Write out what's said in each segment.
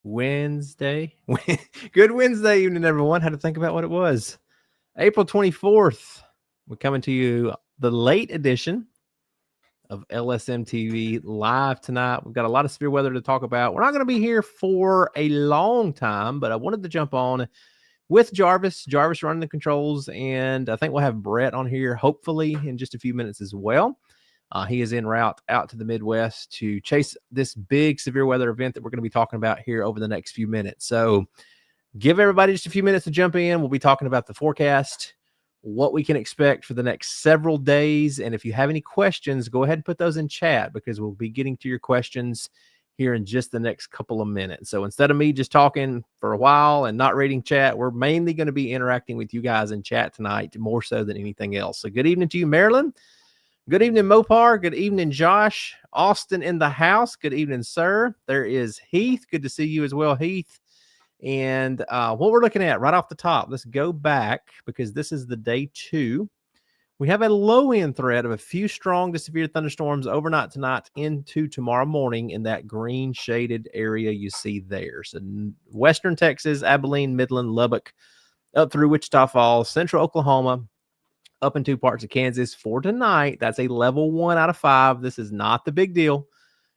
Wednesday. Good Wednesday evening, everyone. Had to think about what it was. April 24th. We're coming to you the late edition of LSM TV live tonight. We've got a lot of severe weather to talk about. We're not going to be here for a long time, but I wanted to jump on with Jarvis. Jarvis running the controls, and I think we'll have Brett on here hopefully in just a few minutes as well. He is en route out to the Midwest to chase this big severe weather event that we're going to be talking about here over the next few minutes. So give everybody just a few minutes to jump in. We'll be talking about the forecast, what we can expect for the next several days. And if you have any questions, go ahead and put those in chat because we'll be getting to your questions here in just the next couple of minutes. So instead of me just talking for a while and not reading chat, we're mainly going to be interacting with you guys in chat tonight more so than anything else. So good evening to you, Marilyn. Good evening, Mopar. Good evening, Josh. Austin in the house. Good evening, sir. There is Heath. Good to see you as well, Heath. And what we're looking at right off the top, let's go back because this is the day 2. We have a low-end threat of a few strong to severe thunderstorms overnight tonight into tomorrow morning in that green shaded area you see there. So western Texas, Abilene, Midland, Lubbock, up through Wichita Falls, central Oklahoma, up in 2 parts of Kansas for tonight. That's a level 1 out of 5. This is not the big deal.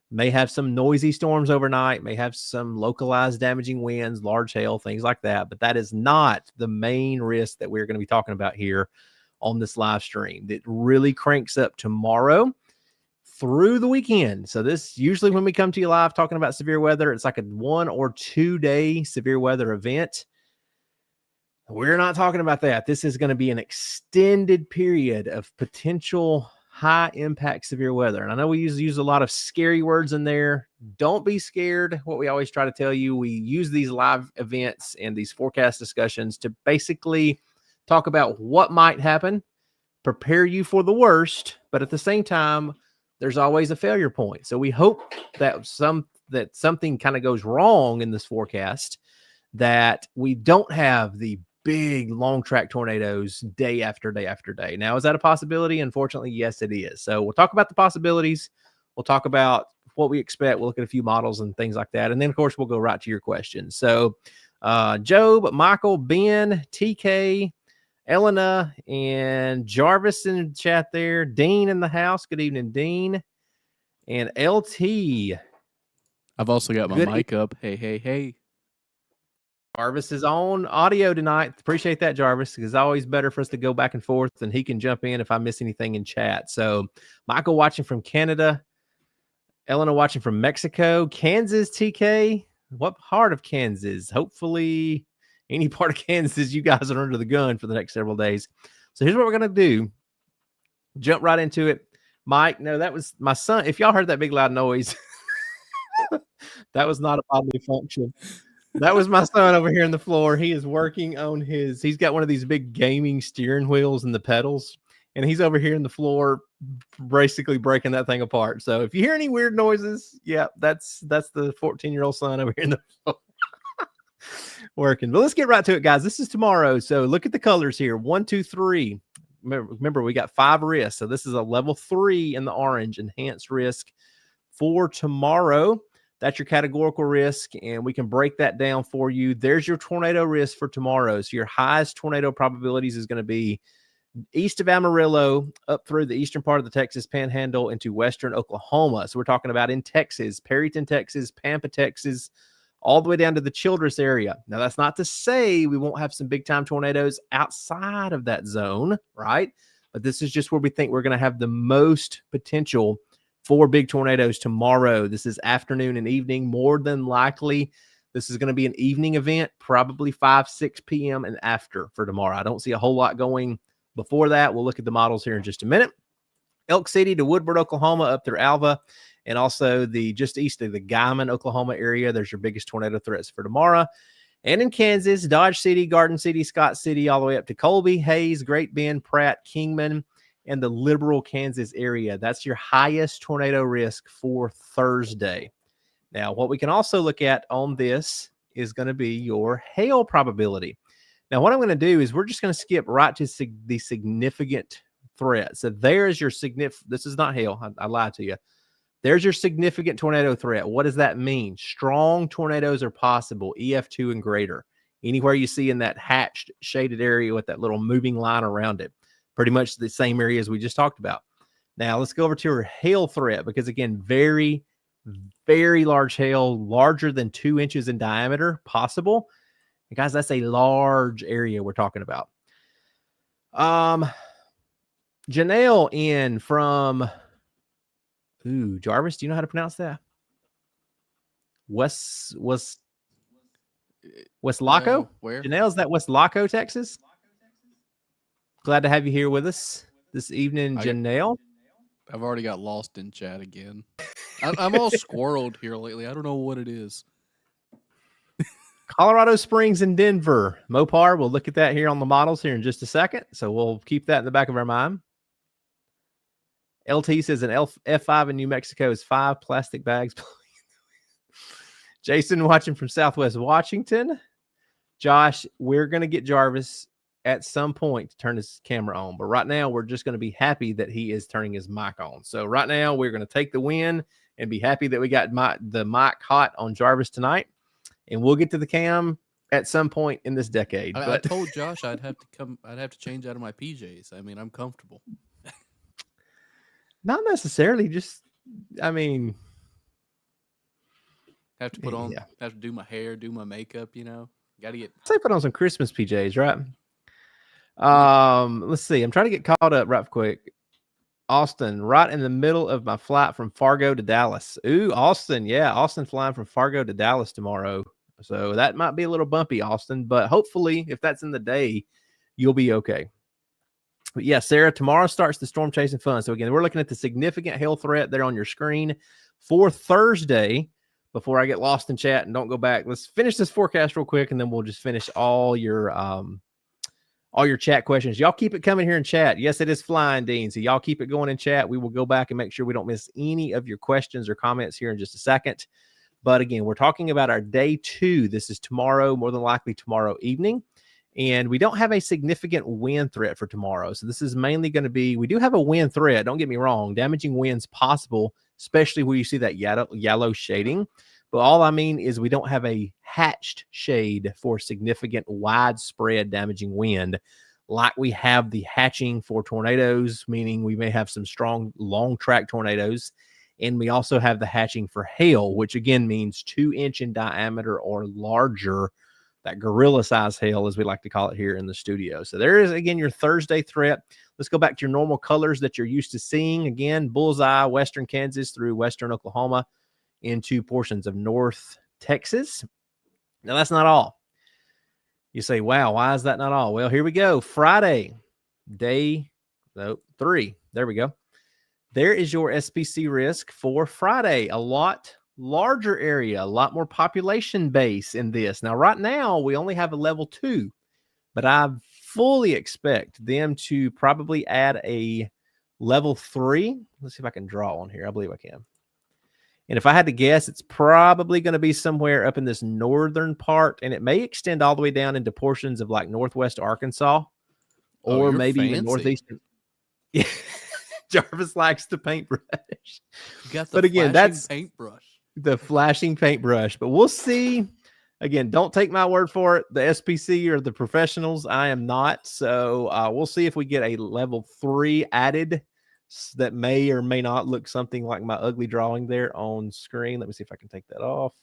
May have some noisy storms overnight, may have some localized damaging winds, large hail, things like that. But that is not the main risk that we're going to be talking about here on this live stream. It really cranks up tomorrow through the weekend. So this usually when we come to you live talking about severe weather, it's like a 1 or 2 day severe weather event. We're not talking about that. This is going to be an extended period of potential high impact severe weather. And I know we use a lot of scary words in there. Don't be scared. What we always try to tell you, we use these live events and these forecast discussions to basically talk about what might happen, prepare you for the worst, but at the same time, there's always a failure point. So we hope that something kind of goes wrong in this forecast, that we don't have the big long track tornadoes day after day after day. Now, is that a possibility? Unfortunately, yes, it is. So we'll talk about the possibilities. We'll talk about what we expect. We'll look at a few models and things like that. And then, of course, we'll go right to your questions. So Job, Michael, Ben, TK, Elena, and Jarvis in the chat there. Dean in the house. Good evening, Dean. And LT. I've also got my mic up. Hey, hey, hey. Jarvis is on audio tonight. Appreciate that, Jarvis. It's always better for us to go back and forth, and he can jump in if I miss anything in chat. So Michael watching from Canada, Elena watching from Mexico, Kansas, TK. What part of Kansas? Hopefully any part of Kansas you guys are under the gun for the next several days. So here's what we're going to do. Jump right into it. Mike, no, that was my son. If y'all heard that big loud noise, that was not a bodily function. That was my son over here on the floor. He is working on he's got one of these big gaming steering wheels and the pedals, and he's over here on the floor basically breaking that thing apart. So if you hear any weird noises, yeah, that's the 14-year-old son over here in the floor working. But let's get right to it, guys. This is tomorrow. So look at the colors here. 1, 2, 3. Remember, we got 5 risks. So this is a level 3 in the orange, enhanced risk for tomorrow. That's your categorical risk, and we can break that down for you. There's your tornado risk for tomorrow. So your highest tornado probabilities is going to be east of Amarillo, up through the eastern part of the Texas Panhandle into western Oklahoma. So we're talking about in Texas, Perryton, Texas, Pampa, Texas, all the way down to the Childress area. Now, that's not to say we won't have some big-time tornadoes outside of that zone, right? But this is just where we think we're going to have the most potential for big tornadoes tomorrow. This is afternoon and evening. More than likely, this is going to be an evening event, probably 5, 6 p.m. and after for tomorrow. I don't see a whole lot going before that. We'll look at the models here in just a minute. Elk City to Woodward, Oklahoma, up through Alva, and also the just east of the Guymon, Oklahoma area. There's your biggest tornado threats for tomorrow. And in Kansas, Dodge City, Garden City, Scott City, all the way up to Colby, Hayes, Great Bend, Pratt, Kingman, and the Liberal, Kansas area. That's your highest tornado risk for Thursday. Now, what we can also look at on this is going to be your hail probability. Now, what I'm going to do is we're just going to skip right to the significant threat. So there is your significant. This is not hail. I lied to you. There's your significant tornado threat. What does that mean? Strong tornadoes are possible, EF2 and greater. Anywhere you see in that hatched shaded area with that little moving line around it. Pretty much the same areas we just talked about. Now let's go over to our hail threat, because again, very, very large hail, larger than 2 inches in diameter possible. And guys, that's a large area we're talking about. Janelle in from Jarvis, do you know how to pronounce that? West Laco? Where? Janelle, is that West Laco, Texas? Glad to have you here with us this evening, Janelle. I've already got lost in chat again. I'm all squirreled here lately. I don't know what it is. Colorado Springs and Denver. Mopar, we'll look at that here on the models here in just a second. So we'll keep that in the back of our mind. LT says an F5 in New Mexico is 5 plastic bags. Jason watching from Southwest Washington. Josh, we're going to get Jarvis at some point to turn his camera on. But right now, we're just going to be happy that he is turning his mic on. So right now, we're going to take the win and be happy that we got the mic hot on Jarvis tonight. And we'll get to the cam at some point in this decade. I told Josh I'd have to change out of my PJs. I mean, I'm comfortable. Not necessarily. Just, I mean, have to put on, have to do my hair, do my makeup. You know, got to get. Say put on some Christmas PJs, right? Let's see. I'm trying to get caught up right quick. Austin, right in the middle of my flight from Fargo to Dallas. Ooh, Austin. Yeah, Austin flying from Fargo to Dallas tomorrow. So that might be a little bumpy, Austin. But hopefully, if that's in the day, you'll be okay. But yeah, Sarah, tomorrow starts the storm chasing fun. So again, we're looking at the significant hail threat there on your screen for Thursday. Before I get lost in chat and don't go back, let's finish this forecast real quick, and then we'll just finish all your chat questions. Y'all keep it coming here in chat. Yes, it is flying, Dean. So y'all keep it going in chat. We will go back and make sure we don't miss any of your questions or comments here in just a second. But again, we're talking about our day 2. This is tomorrow, more than likely tomorrow evening. And we don't have a significant wind threat for tomorrow. So this is mainly going to be, we do have a wind threat. Don't get me wrong. Damaging winds possible, especially where you see that yellow shading. But all I mean is we don't have a hatched shade for significant widespread damaging wind like we have the hatching for tornadoes, meaning we may have some strong long track tornadoes. And we also have the hatching for hail, which again means 2 inch in diameter or larger, that gorilla size hail, as we like to call it here in the studio. So there is, again, your Thursday threat. Let's go back to your normal colors that you're used to seeing. Again, bullseye, western Kansas through western Oklahoma into portions of North Texas. Now, that's not all. You say, wow, why is that not all? Well, here we go. Friday, day 3. There we go. There is your SPC risk for Friday. A lot larger area, a lot more population base in this. Now, right now, we only have a level 2, but I fully expect them to probably add a level 3. Let's see if I can draw on here. I believe I can. And if I had to guess, it's probably going to be somewhere up in this northern part, and it may extend all the way down into portions of like northwest Arkansas, or maybe even northeastern. Yeah. Jarvis likes the paintbrush. You got the that's paintbrush. The flashing paintbrush. But we'll see. Again, don't take my word for it. The SPC or the professionals, I am not. So we'll see if we get a level 3 added that may or may not look something like my ugly drawing there on screen. Let me see if I can take that off.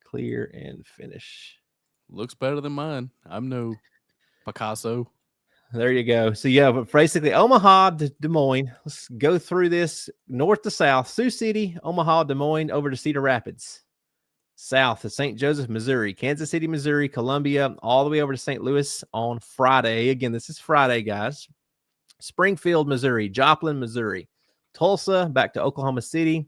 Clear and finish. Looks better than mine. I'm no Picasso. There you go. So yeah, but basically Omaha to Des Moines. Let's go through this north to south. Sioux City, Omaha, Des Moines, over to Cedar Rapids. South to St. Joseph, Missouri, Kansas City, Missouri, Columbia, all the way over to St. Louis on Friday. Again, this is Friday, guys. Springfield, Missouri, Joplin, Missouri, Tulsa, back to Oklahoma City,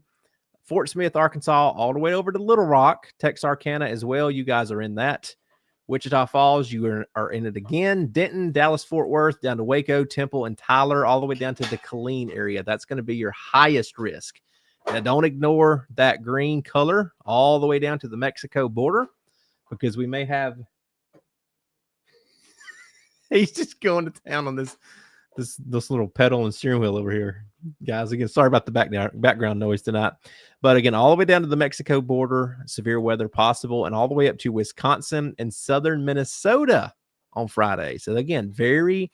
Fort Smith, Arkansas, all the way over to Little Rock, Texarkana as well. You guys are in that. Wichita Falls, you are in it again. Denton, Dallas, Fort Worth, down to Waco, Temple, and Tyler, all the way down to the Killeen area. That's going to be your highest risk. Now, don't ignore that green color all the way down to the Mexico border, because we may have... He's just going to town on this this little pedal and steering wheel over here, guys. Again, sorry about the background noise tonight, but again, all the way down to the Mexico border, severe weather possible, and all the way up to Wisconsin and southern Minnesota on Friday. So again, very,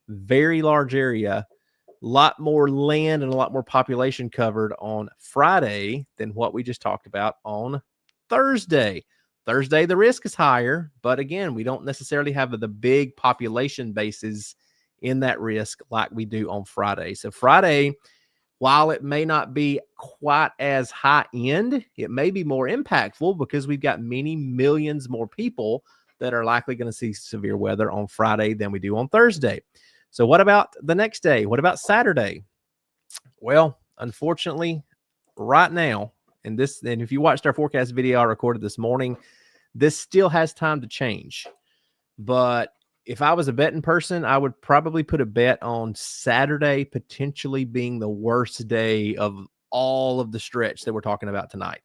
very large area. A lot more land and a lot more population covered on Friday than what we just talked about on Thursday. Thursday, the risk is higher, but again, we don't necessarily have the big population bases in that risk like we do on Friday. So Friday, while it may not be quite as high end, it may be more impactful because we've got many millions more people that are likely going to see severe weather on Friday than we do on Thursday. So what about the next day? What about Saturday? Well, unfortunately, right now, and if you watched our forecast video I recorded this morning, this still has time to change. But if I was a betting person, I would probably put a bet on Saturday potentially being the worst day of all of the stretch that we're talking about tonight.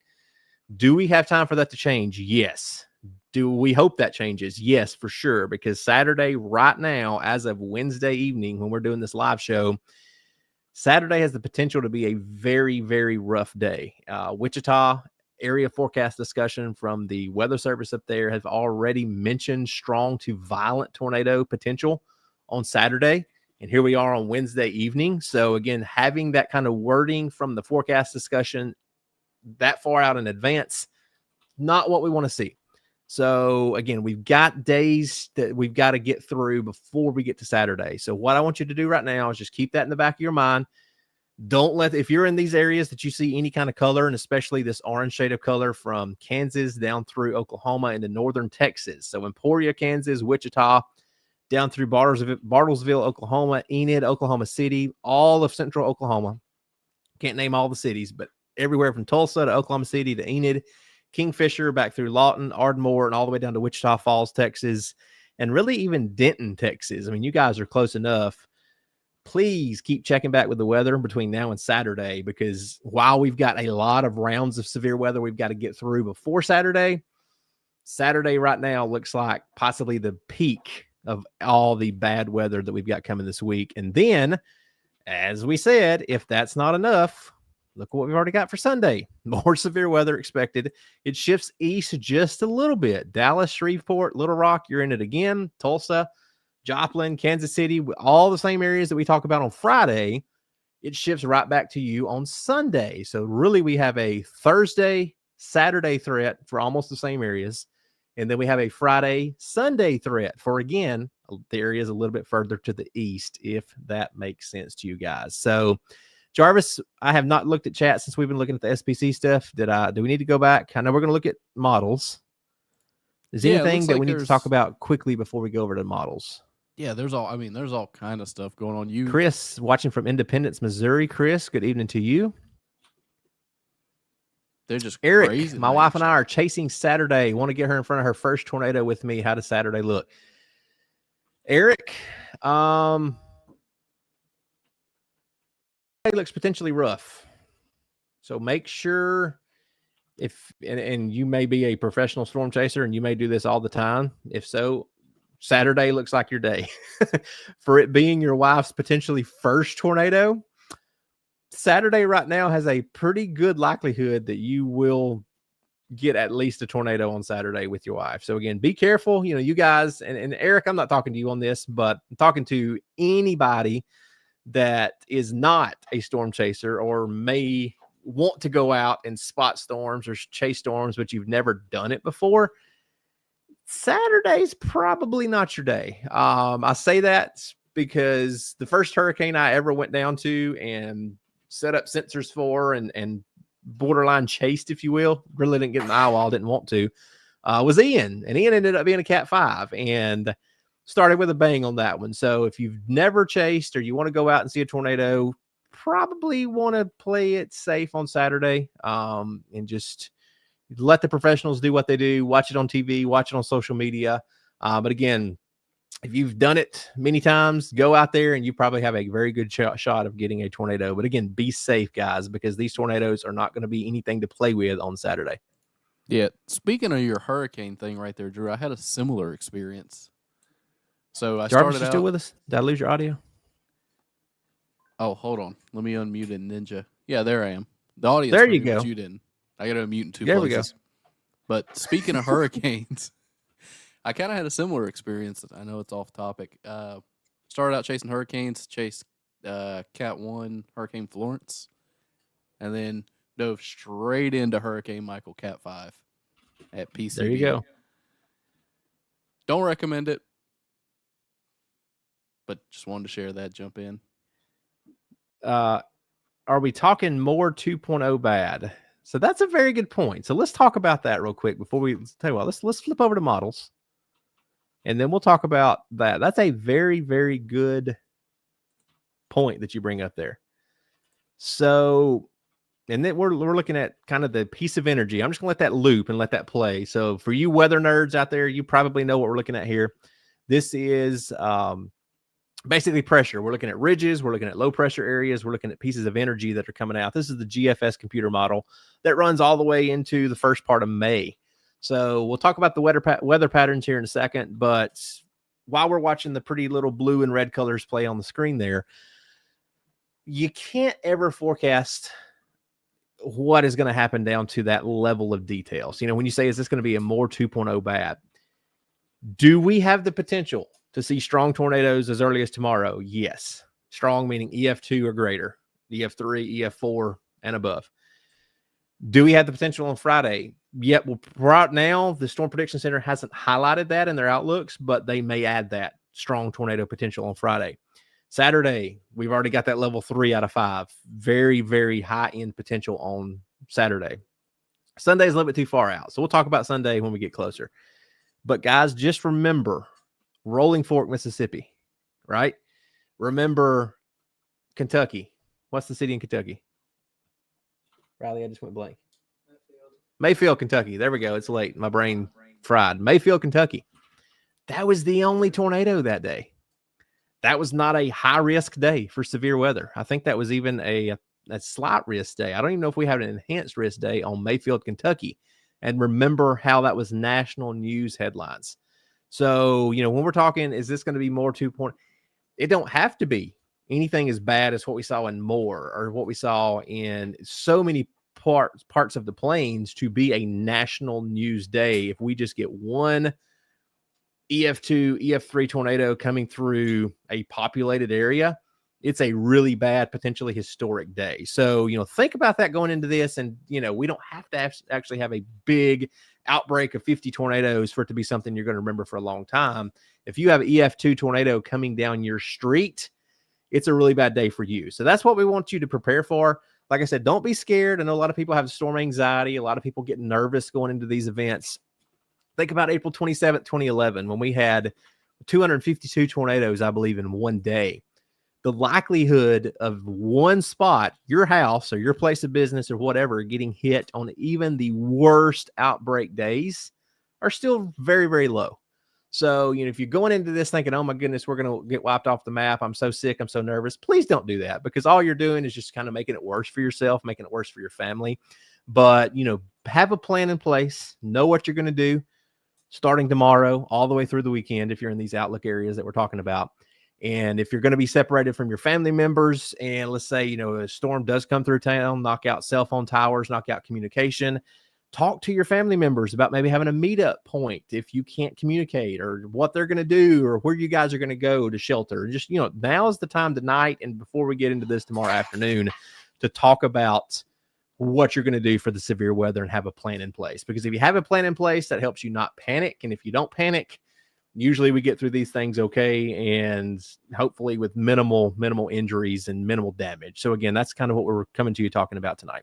Do we have time for that to change? Yes. Do we hope that changes? Yes, for sure. Because Saturday right now, as of Wednesday evening, when we're doing this live show, Saturday has the potential to be a very, very rough day. Wichita area forecast discussion from the weather service up there have already mentioned strong to violent tornado potential on Saturday. And here we are on Wednesday evening. So again, having that kind of wording from the forecast discussion that far out in advance, not what we want to see. So again, we've got days that we've got to get through before we get to Saturday. So what I want you to do right now is just keep that in the back of your mind. Don't let, if you're in these areas that you see any kind of color, and especially this orange shade of color from Kansas down through Oklahoma into northern Texas. So Emporia, Kansas, Wichita, down through Bartlesville, Oklahoma, Enid, Oklahoma City, all of central Oklahoma. Can't name all the cities, but everywhere from Tulsa to Oklahoma City to Enid, Kingfisher, back through Lawton, Ardmore, and all the way down to Wichita Falls, Texas, and really even Denton, Texas. I mean, you guys are close enough. Please keep checking back with the weather between now and Saturday, because while we've got a lot of rounds of severe weather we've got to get through before Saturday, Saturday right now looks like possibly the peak of all the bad weather that we've got coming this week. And then, as we said, if that's not enough, look what we've already got for Sunday. More severe weather expected. It shifts east just a little bit. Dallas, Shreveport, Little Rock, you're in it again. Tulsa, Joplin, Kansas City, all the same areas that we talk about on Friday. It shifts right back to you on Sunday. So really we have a Thursday, Saturday threat for almost the same areas. And then we have a Friday, Sunday threat for, again, the areas a little bit further to the east, if that makes sense to you guys. So Jarvis, I have not looked at chat since we've been looking at the SPC stuff. Do we need to go back? I know we're going to look at models. Is anything that we need to talk about quickly before we go over to models? Yeah, there's all kind of stuff going on. Chris, watching from Independence, Missouri. Chris, good evening to you. They're just Eric, crazy. My wife and I are chasing Saturday. Want to get her in front of her first tornado with me. How does Saturday look? Eric, it looks potentially rough. So make sure and you may be a professional storm chaser and you may do this all the time. If so, Saturday looks like your day. For it being your wife's potentially first tornado, Saturday right now has a pretty good likelihood that you will get at least a tornado on Saturday with your wife. So again, be careful. You know, you guys, and Eric, I'm not talking to you on this, but I'm talking to anybody that is not a storm chaser or may want to go out and spot storms or chase storms, but you've never done it before. Saturday's probably not your day. I say that because the first hurricane I ever went down to and set up sensors for and borderline chased, if you will, really didn't get in the eye wall, didn't want to, was Ian. And Ian ended up being a Cat 5 and started with a bang on that one. So if you've never chased or you want to go out and see a tornado, probably want to play it safe on Saturday, and just let the professionals do what they do. Watch it on TV, watch it on social media. But again, if you've done it many times, go out there and you probably have a very good shot of getting a tornado. But again, be safe, guys, because these tornadoes are not going to be anything to play with on Saturday. Yeah. Speaking of your hurricane thing right there, Drew, I had a similar experience. So I Jarvis, started you still with us? Did I lose your audio? Oh, hold on. Let me unmute it, Ninja. Yeah, there I am. The audience There heard you me, but go. you didn't. I got to unmute in two There we go. places. But speaking of hurricanes, I kind of had a similar experience. I know it's off topic. Started out chasing hurricanes, chased Cat 1, Hurricane Florence, and then dove straight into Hurricane Michael, Cat 5 at PCB. There you go. Don't recommend it, but just wanted to share that, jump in. Are we talking more 2.0 bad? So that's a very good point. So let's talk about that real quick before we tell you what. Let's flip over to models, and then we'll talk about that. That's a very, very good point that you bring up there. So, and then we're looking at kind of the piece of energy. I'm just gonna let that loop and let that play. So for you weather nerds out there, you probably know what we're looking at here. This is basically pressure. We're looking at ridges. We're looking at low pressure areas. We're looking at pieces of energy that are coming out. This is the GFS computer model that runs all the way into the first part of May. So we'll talk about the weather patterns here in a second. But while we're watching the pretty little blue and red colors play on the screen there, you can't ever forecast what is going to happen down to that level of details. You know, when you say, is this going to be a more 2.0 bad? Do we have the potential to see strong tornadoes as early as tomorrow? Yes. Strong meaning EF2 or greater, EF3, EF4, and above. Do we have the potential on Friday? Yet, well, right now, the Storm Prediction Center hasn't highlighted that in their outlooks, but they may add that strong tornado potential on Friday. Saturday, we've already got that level 3 out of 5. Very, very high-end potential on Saturday. Sunday's a little bit too far out, so we'll talk about Sunday when we get closer. But, guys, just remember Rolling Fork, Mississippi, right? Remember Kentucky. What's the city in Kentucky? Riley, I just went blank. Mayfield, Kentucky. There we go. It's late. My brain fried. Mayfield, Kentucky. That was the only tornado that day. That was not a high-risk day for severe weather. I think that was even a slight risk day. I don't even know if we have an enhanced risk day on Mayfield, Kentucky. And remember how that was national news headlines. So, you know, when we're talking, is this going to be more 2.0? It don't have to be anything as bad as what we saw in Moore or what we saw in so many parts of the plains to be a national news day. If we just get one EF2, EF3 tornado coming through a populated area, it's a really bad, potentially historic day. So, you know, think about that going into this. And, you know, we don't have to actually have a big outbreak of 50 tornadoes for it to be something you're going to remember for a long time. If you have an EF2 tornado coming down your street, it's a really bad day for you. So that's what we want you to prepare for. Like I said, don't be scared. I know a lot of people have storm anxiety. A lot of people get nervous going into these events. Think about April 27th, 2011, when we had 252 tornadoes, I believe, in one day. The likelihood of one spot, your house or your place of business or whatever, getting hit on even the worst outbreak days are still very, very low. So, you know, if you're going into this thinking, oh my goodness, we're going to get wiped off the map, I'm so sick, I'm so nervous, please don't do that, because all you're doing is just kind of making it worse for yourself, making it worse for your family. But, you know, have a plan in place, know what you're going to do starting tomorrow all the way through the weekend if you're in these outlook areas that we're talking about. And if you're going to be separated from your family members, and let's say, you know, a storm does come through town, knock out cell phone towers, knock out communication, talk to your family members about maybe having a meetup point if you can't communicate, or what they're going to do, or where you guys are going to go to shelter. Just, you know, now is the time tonight, and before we get into this tomorrow afternoon, to talk about what you're going to do for the severe weather and have a plan in place. Because if you have a plan in place, that helps you not panic. And if you don't panic, usually we get through these things okay, and hopefully with minimal injuries and minimal damage. So again, that's kind of what we're coming to you talking about tonight.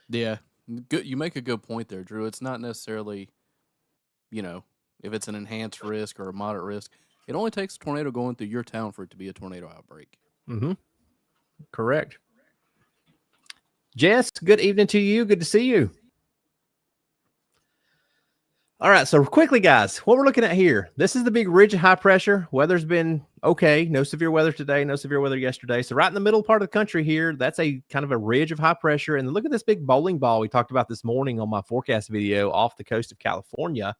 Yeah, good. You make a good point there, Drew. It's not necessarily, you know, if it's an enhanced risk or a moderate risk. It only takes a tornado going through your town for it to be a tornado outbreak. Mm-hmm. Correct. Jess, good evening to you. Good to see you. All right, so quickly, guys, what we're looking at here, this is the big ridge of high pressure. Weather's been okay. No severe weather today, no severe weather yesterday. So right in the middle part of the country here, that's a kind of a ridge of high pressure. And look at this big bowling ball we talked about this morning on my forecast video off the coast of California.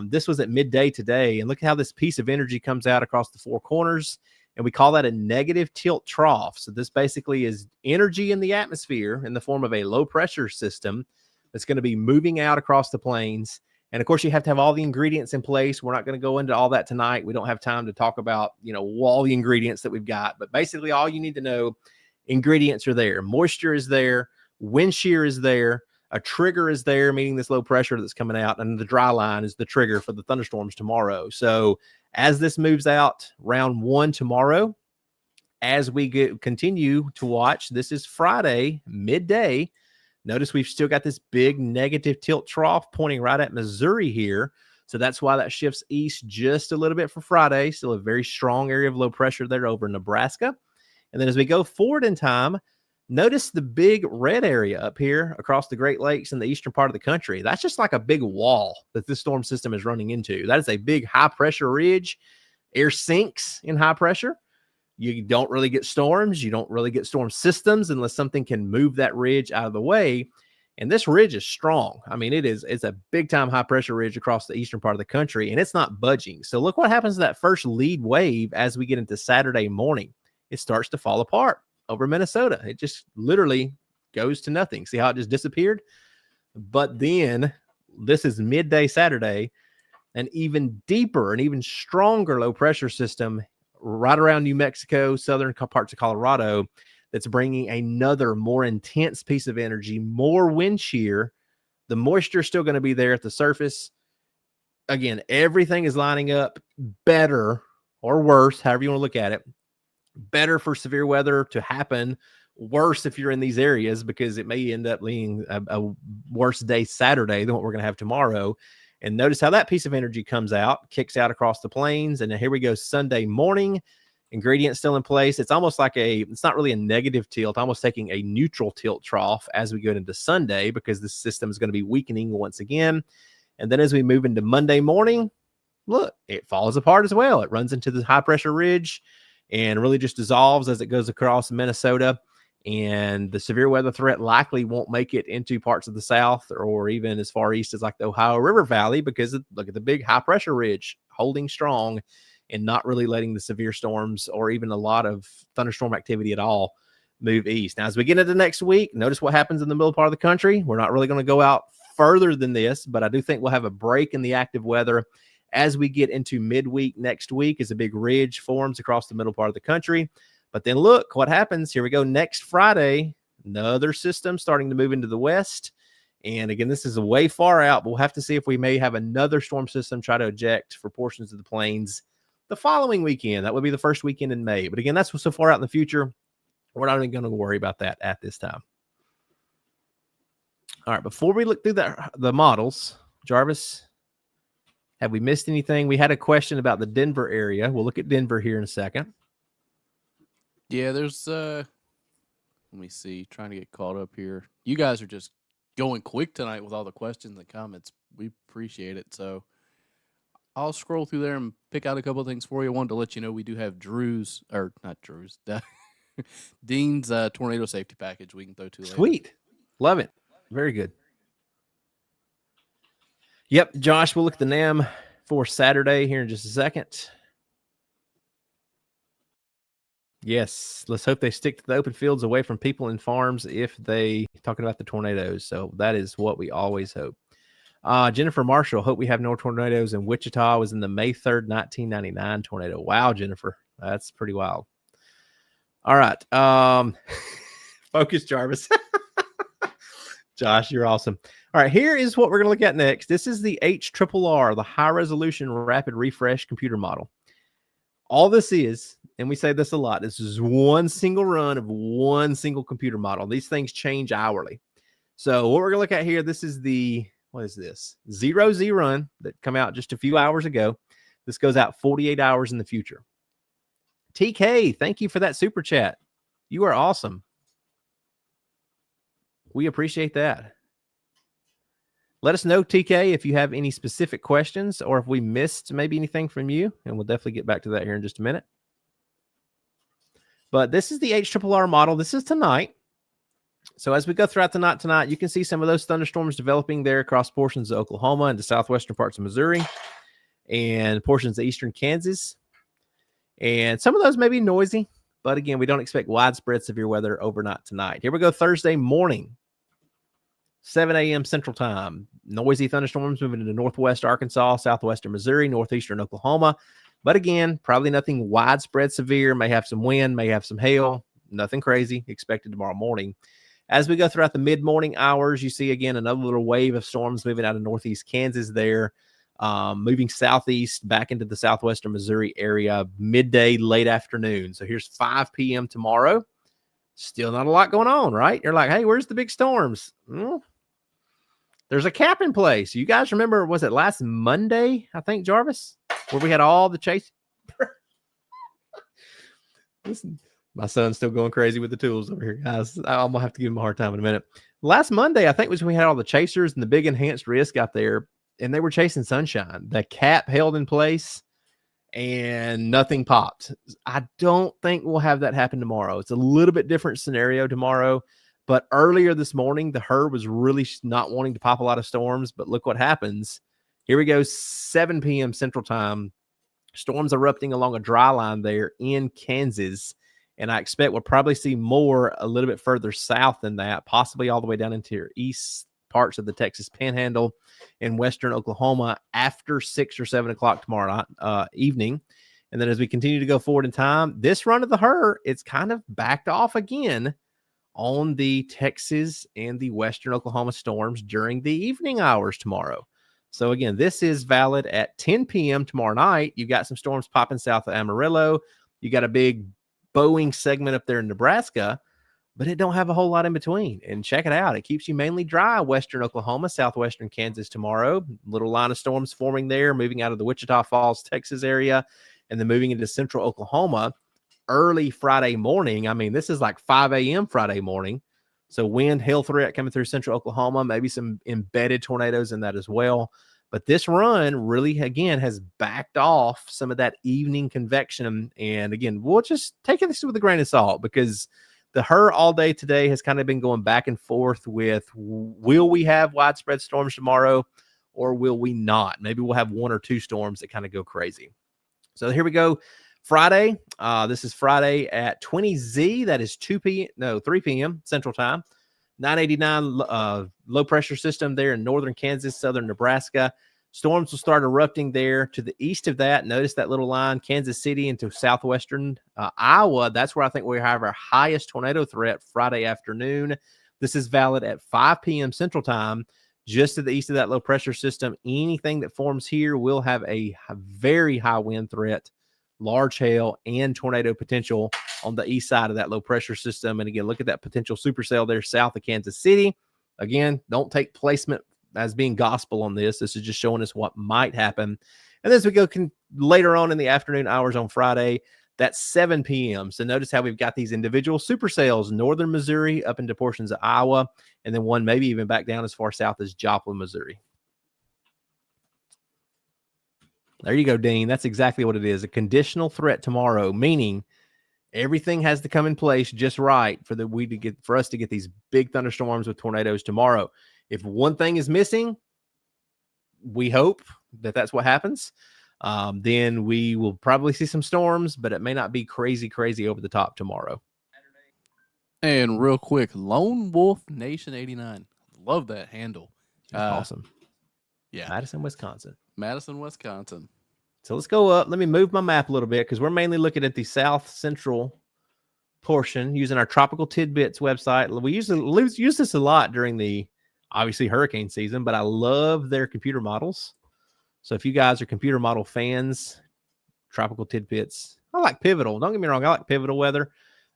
This was at midday today. And look how this piece of energy comes out across the four corners. And we call that a negative tilt trough. So this basically is energy in the atmosphere in the form of a low pressure system that's going to be moving out across the plains. And of course, you have to have all the ingredients in place. We're not going to go into all that tonight. We don't have time to talk about, all the ingredients that we've got. But basically, all you need to know, ingredients are there. Moisture is there. Wind shear is there. A trigger is there, meaning this low pressure that's coming out. And the dry line is the trigger for the thunderstorms tomorrow. So as this moves out, round 1 tomorrow, as we continue to watch, this is Friday, midday. Notice we've still got this big negative tilt trough pointing right at Missouri here. So that's why that shifts east just a little bit for Friday. Still a very strong area of low pressure there over Nebraska. And then as we go forward in time, notice the big red area up here across the Great Lakes in the eastern part of the country. That's just like a big wall that this storm system is running into. That is a big high pressure ridge. Air sinks in high pressure. You don't really get storms. You don't really get storm systems unless something can move that ridge out of the way. And this ridge is strong. I mean, it's a big time high pressure ridge across the eastern part of the country, and it's not budging. So look what happens to that first lead wave as we get into Saturday morning. It starts to fall apart over Minnesota. It just literally goes to nothing. See how it just disappeared? But then this is midday Saturday, an even deeper and even stronger low pressure system right around New Mexico, southern parts of Colorado, that's bringing another more intense piece of energy, more wind shear. The moisture is still going to be there at the surface. Again, everything is lining up better or worse, however you want to look at it. Better for severe weather to happen, worse if you're in these areas, because it may end up being a worse day Saturday than what we're going to have tomorrow. And notice how that piece of energy comes out, kicks out across the plains. And then here we go Sunday morning, ingredients still in place. It's almost like it's not really a negative tilt, almost taking a neutral tilt trough as we go into Sunday, because the system is going to be weakening once again. And then as we move into Monday morning, look, it falls apart as well. It runs into the high pressure ridge and really just dissolves as it goes across Minnesota. And the severe weather threat likely won't make it into parts of the south or even as far east as like the Ohio River Valley, because look at the big high pressure ridge holding strong and not really letting the severe storms or even a lot of thunderstorm activity at all move east. Now, as we get into next week, notice what happens in the middle part of the country. We're not really going to go out further than this, but I do think we'll have a break in the active weather as we get into midweek next week, as a big ridge forms across the middle part of the country. But then look what happens. Here we go. Next Friday, another system starting to move into the west. And again, this is a way far out, but we'll have to see if we may have another storm system try to eject for portions of the plains the following weekend. That would be the first weekend in May. But again, that's so far out in the future. We're not even going to worry about that at this time. All right. Before we look through the models, Jarvis, have we missed anything? We had a question about the Denver area. We'll look at Denver here in a second. Yeah, there's let me see, trying to get caught up here. You guys are just going quick tonight with all the questions and comments. We appreciate it. So I'll scroll through there and pick out a couple of things for you. I wanted to let you know we do have Dean's tornado safety package we can throw to later. Sweet. Love it. Very good. Yep, Josh, we'll look at the NAM for Saturday here in just a second. Yes, let's hope they stick to the open fields away from people and farms if they talking about the tornadoes. So that is what we always hope. Jennifer Marshall, hope we have no tornadoes in Wichita. Was in the May 3rd, 1999 tornado. Wow, Jennifer, that's pretty wild. All right. Focus, Jarvis. Josh, you're awesome. All right, here is what we're going to look at next. This is the HRRR, the High Resolution Rapid Refresh Computer Model. All this is, and we say this a lot, this is one single run of one single computer model. These things change hourly. So what we're going to look at here, this is the, what is this? 0Z run that come out just a few hours ago. This goes out 48 hours in the future. TK, thank you for that super chat. You are awesome. We appreciate that. Let us know, TK, if you have any specific questions or if we missed maybe anything from you, and we'll definitely get back to that here in just a minute. But this is the HRRR model. This is tonight. So as we go throughout the night tonight, you can see some of those thunderstorms developing there across portions of Oklahoma and the southwestern parts of Missouri and portions of eastern Kansas. And some of those may be noisy, but again, we don't expect widespread severe weather overnight tonight. Here we go, Thursday morning, 7 a.m. Central Time. Noisy thunderstorms moving into northwest Arkansas, southwestern Missouri, northeastern Oklahoma. But again, probably nothing widespread severe. May have some wind, may have some hail. Nothing crazy expected tomorrow morning. As we go throughout the mid-morning hours, you see, again, another little wave of storms moving out of northeast Kansas there, moving southeast back into the southwestern Missouri area, midday, late afternoon. So here's 5 p.m. tomorrow. Still not a lot going on, right? You're like, hey, where's the big storms? Well, there's a cap in place. You guys remember, was it last Monday, I think, Jarvis, where we had all the chase? Listen, my son's still going crazy with the tools over here, guys. I'm going to have to give him a hard time in a minute. Last Monday, I think, was when we had all the chasers and the big enhanced risk out there, and they were chasing sunshine. The cap held in place, and nothing popped. I don't think we'll have that happen tomorrow. It's a little bit different scenario tomorrow. But earlier this morning, the herd was really not wanting to pop a lot of storms. But look what happens. Here we go, 7 p.m. Central Time. Storms erupting along a dry line there in Kansas. And I expect we'll probably see more a little bit further south than that, possibly all the way down into your east parts of the Texas Panhandle and western Oklahoma after 6 or 7 o'clock tomorrow night, evening. And then as we continue to go forward in time, this run of the herd, it's kind of backed off again on the Texas and the western Oklahoma storms during the evening hours tomorrow. So again, this is valid at 10 p.m. tomorrow night. You've got some storms popping south of Amarillo. You got a big Boeing segment up there in Nebraska, but it don't have a whole lot in between. And check it out. It keeps you mainly dry western Oklahoma, southwestern Kansas tomorrow. Little line of storms forming there, moving out of the Wichita Falls, Texas area, and then moving into central Oklahoma early Friday morning. I mean, this is like 5 a.m. Friday morning. So wind, hail threat coming through central Oklahoma, maybe some embedded tornadoes in that as well. But this run really, again, has backed off some of that evening convection. And again, we'll just take this with a grain of salt because the herd all day today has kind of been going back and forth with, will we have widespread storms tomorrow or will we not? Maybe we'll have 1 or 2 storms that kind of go crazy. So here we go. Friday. This is Friday at 20Z. That is 3 p.m. Central Time. 989 low pressure system there in northern Kansas, southern Nebraska. Storms will start erupting there to the east of that. Notice that little line, Kansas City into southwestern Iowa. That's where I think we have our highest tornado threat Friday afternoon. This is valid at 5 p.m. Central Time. Just to the east of that low pressure system, anything that forms here will have a very high wind threat, large hail, and tornado potential on the east side of that low pressure system. And again, look at that potential supercell there south of Kansas City. Again, don't take placement as being gospel on this. This is just showing us what might happen. And as we go later on in the afternoon hours on Friday, that's 7 p.m. So notice how we've got these individual supercells, northern Missouri up into portions of Iowa, and then one maybe even back down as far south as Joplin, Missouri. There you go, Dean. That's exactly what it is. A conditional threat tomorrow, meaning everything has to come in place just right for us to get these big thunderstorms with tornadoes tomorrow. If one thing is missing, we hope that that's what happens. Then we will probably see some storms, but it may not be crazy over the top tomorrow. And real quick, Lone Wolf Nation 89. Love that handle. Awesome. Yeah. Madison, Wisconsin. So let's go up. Let me move my map a little bit because we're mainly looking at the south central portion using our Tropical Tidbits website. We usually use this a lot during the, obviously, hurricane season, but I love their computer models. So if you guys are computer model fans, Tropical Tidbits, I like Pivotal. Don't get me wrong, I like Pivotal weather,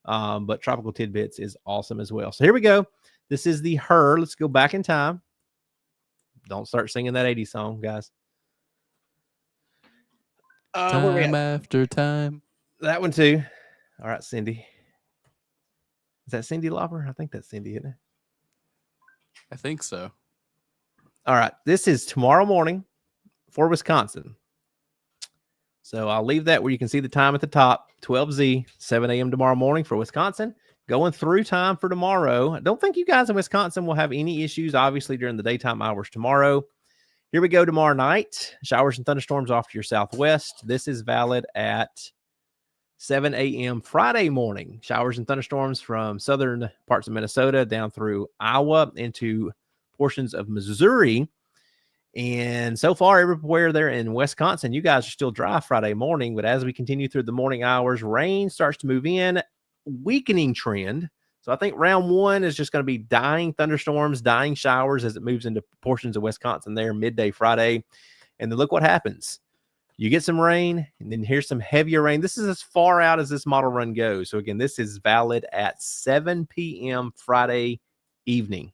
but Tropical Tidbits is awesome as well. So here we go. This is the herd. Let's go back in time. Don't start singing that 80s song, guys. Time after time. That one too. All right, Cindy. Is that Cindy Lauper? I think that's Cindy, isn't it? I think so. All right. This is tomorrow morning for Wisconsin. So I'll leave that where you can see the time at the top, 12Z, 7 a.m. tomorrow morning for Wisconsin. Going through time for tomorrow. I don't think you guys in Wisconsin will have any issues, obviously, during the daytime hours tomorrow. Here we go tomorrow night. Showers and thunderstorms off to your southwest. This is valid at 7 a.m. Friday morning. Showers and thunderstorms from southern parts of Minnesota down through Iowa into portions of Missouri. And so far, everywhere there in Wisconsin, you guys are still dry Friday morning. But as we continue through the morning hours, rain starts to move in, weakening trend. So I think round one is just going to be dying thunderstorms, dying showers as it moves into portions of Wisconsin there midday Friday. And then look what happens. You get some rain, and then here's some heavier rain. This is as far out as this model run goes. So again, this is valid at 7 p.m. Friday evening.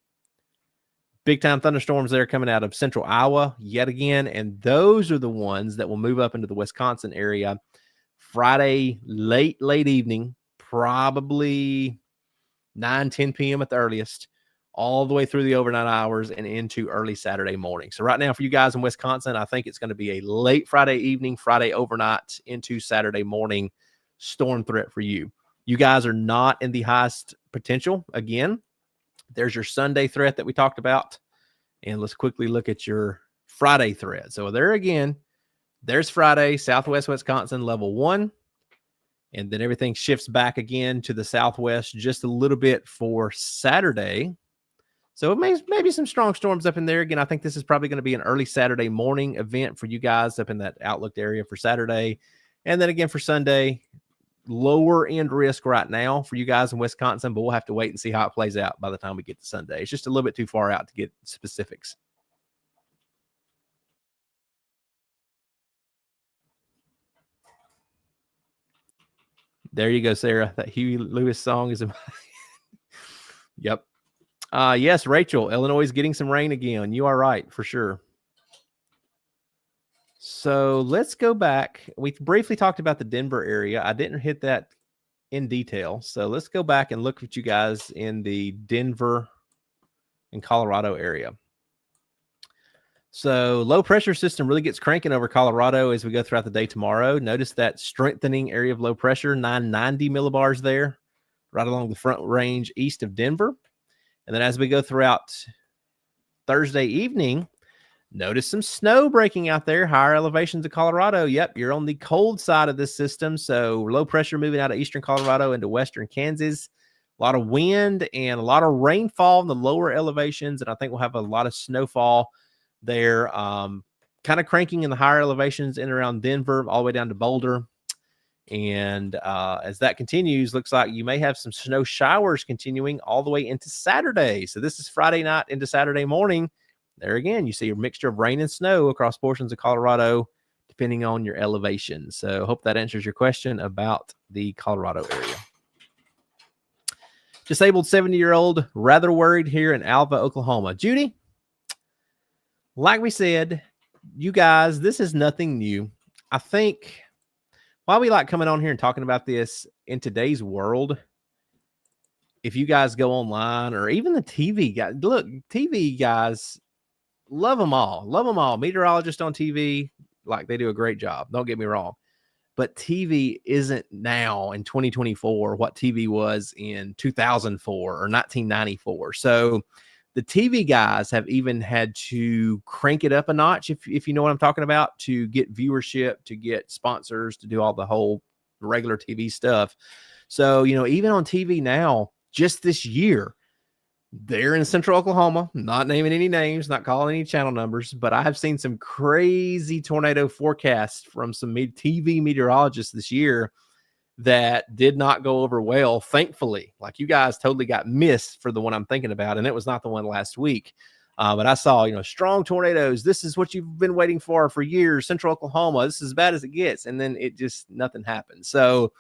Big time thunderstorms there coming out of central Iowa yet again. And those are the ones that will move up into the Wisconsin area Friday, late evening, probably 9-10 p.m. at the earliest, all the way through the overnight hours and into early Saturday morning. So right now for you guys in Wisconsin, I think it's going to be a late Friday evening, Friday overnight into Saturday morning storm threat for you. You guys are not in the highest potential. Again, there's your Sunday threat that we talked about. And let's quickly look at your Friday threat. So there again, there's Friday, Southwest Wisconsin, level 1. And then everything shifts back again to the southwest just a little bit for Saturday. So it maybe some strong storms up in there. Again, I think this is probably going to be an early Saturday morning event for you guys up in that outlooked area for Saturday. And then again for Sunday, lower end risk right now for you guys in Wisconsin, but we'll have to wait and see how it plays out by the time we get to Sunday. It's just a little bit too far out to get specifics. There you go, Sarah. That Huey Lewis song is Yep. Yes, Rachel, Illinois is getting some rain again. You are right, for sure. So let's go back. We briefly talked about the Denver area. I didn't hit that in detail. So let's go back and look at you guys in the Denver and Colorado area. So low pressure system really gets cranking over Colorado as we go throughout the day tomorrow. Notice that strengthening area of low pressure, 990 millibars there, right along the front range east of Denver. And then as we go throughout Thursday evening, notice some snow breaking out there, higher elevations of Colorado. Yep, you're on the cold side of this system. So low pressure moving out of eastern Colorado into western Kansas. A lot of wind and a lot of rainfall in the lower elevations. And I think we'll have a lot of snowfall there, kind of cranking in the higher elevations in and around Denver, all the way down to Boulder. And as that continues, looks like you may have some snow showers continuing all the way into Saturday. So this is Friday night into Saturday morning. There again, you see a mixture of rain and snow across portions of Colorado, depending on your elevation. So hope that answers your question about the Colorado area. Disabled 70-year-old, rather worried here in Alva, Oklahoma. Judy, like we said, you guys, this is nothing new. I think why we like coming on here and talking about this in today's world, if you guys go online or even the TV guys, look, TV guys, love them all. Love them all. Meteorologists on TV, like they do a great job. Don't get me wrong. But TV isn't now in 2024 what TV was in 2004 or 1994. So the TV guys have even had to crank it up a notch, if you know what I'm talking about, to get viewership, to get sponsors, to do all the whole regular TV stuff. So, you know, even on TV now, just this year, they're in central Oklahoma, not naming any names, not calling any channel numbers, but I have seen some crazy tornado forecasts from some TV meteorologists this year that did not go over well, thankfully. Like you guys totally got missed for the one I'm thinking about, and it was not the one last week. But I saw, you know, strong tornadoes. This is what you've been waiting for years. Central Oklahoma, this is as bad as it gets. And then it just, nothing happened. So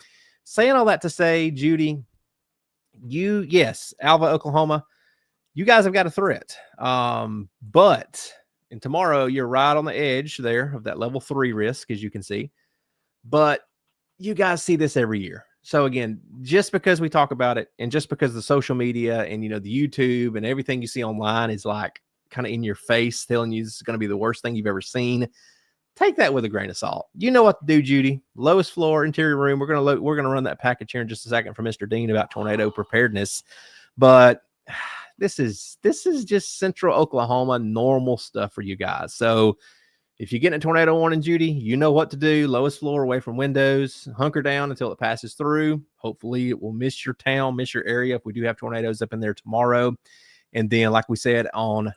saying all that to say, Judy, yes, Alva, Oklahoma, you guys have got a threat. But and tomorrow you're right on the edge there of that level 3 risk, as you can see. But you guys see this every year. So again, just because we talk about it and just because the social media and, you know, the YouTube and everything you see online is like kind of in your face telling you this is going to be the worst thing you've ever seen, take that with a grain of salt. You know what to do, Judy. Lowest floor, interior room. We're going to run that package here in just a second from Mr. Dean about tornado preparedness. But this is just central Oklahoma normal stuff for you guys. So If you get in a tornado warning, Judy, you know what to do. Lowest floor away from windows. Hunker down until it passes through. Hopefully it will miss your town, miss your area if we do have tornadoes up in there tomorrow. And then, like we said, on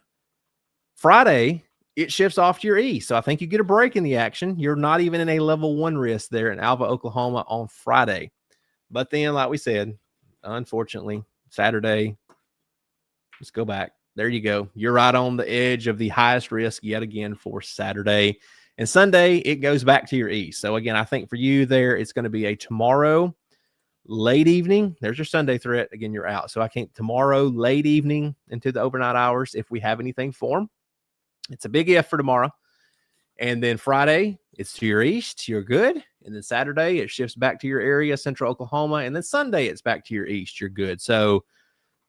Friday, it shifts off to your east. So I think you get a break in the action. You're not even in a level 1 risk there in Alva, Oklahoma on Friday. But then, like we said, unfortunately, Saturday, let's go back. There you go. You're right on the edge of the highest risk yet again for Saturday. And Sunday, it goes back to your east. So again, I think for you there, it's going to be a tomorrow late evening. There's your Sunday threat. Again, you're out. So I think tomorrow late evening into the overnight hours, if we have anything form, it's a big if for tomorrow. And then Friday, it's to your east. You're good. And then Saturday, it shifts back to your area, central Oklahoma. And then Sunday, it's back to your east. You're good. So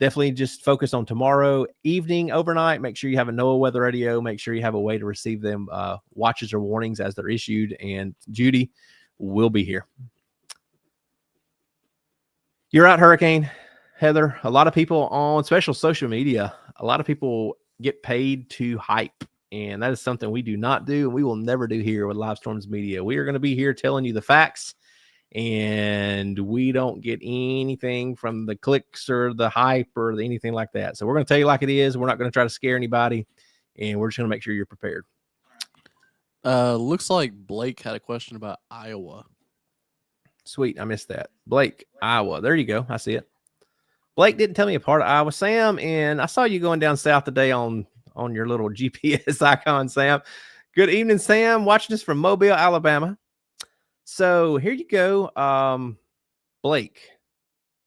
definitely just focus on tomorrow evening, overnight. Make sure you have a NOAA weather radio. Make sure you have a way to receive them watches or warnings as they're issued. And Judy will be here. You're right, Hurricane Heather. A lot of people on special social media, a lot of people get paid to hype. And that is something we do not do. And we will never do here with Live Storms Media. We are going to be here telling you the facts. And we don't get anything from the clicks or the hype or anything like that. So we're going to tell you like it is. We're not going to try to scare anybody, and we're just going to make sure you're prepared. Looks like Blake had a question about Iowa. Sweet. I missed that. Blake, Iowa. There you go. I see it. Blake didn't tell me a part of Iowa. Sam, and I saw you going down south today on your little GPS icon, Sam. Good evening, Sam. Watching us from Mobile, Alabama. So here you go, Blake.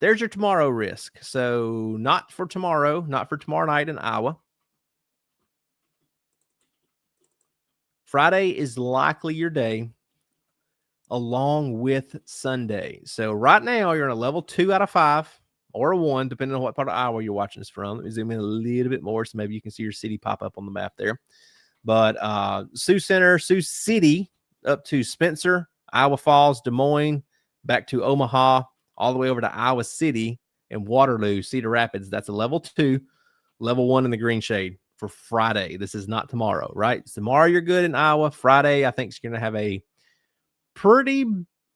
There's your tomorrow risk. So not for tomorrow night in Iowa. Friday is likely your day along with Sunday. So right now you're in a level 2 out of 5 or a 1, depending on what part of Iowa you're watching this from. Let me zoom in a little bit more so maybe you can see your city pop up on the map there. But Sioux Center, Sioux City up to Spencer, Iowa Falls, Des Moines, back to Omaha, all the way over to Iowa City and Waterloo, Cedar Rapids. That's a level 2, level 1 in the green shade for Friday. This is not tomorrow, right? So tomorrow you're good in Iowa. Friday, I think you're going to have a pretty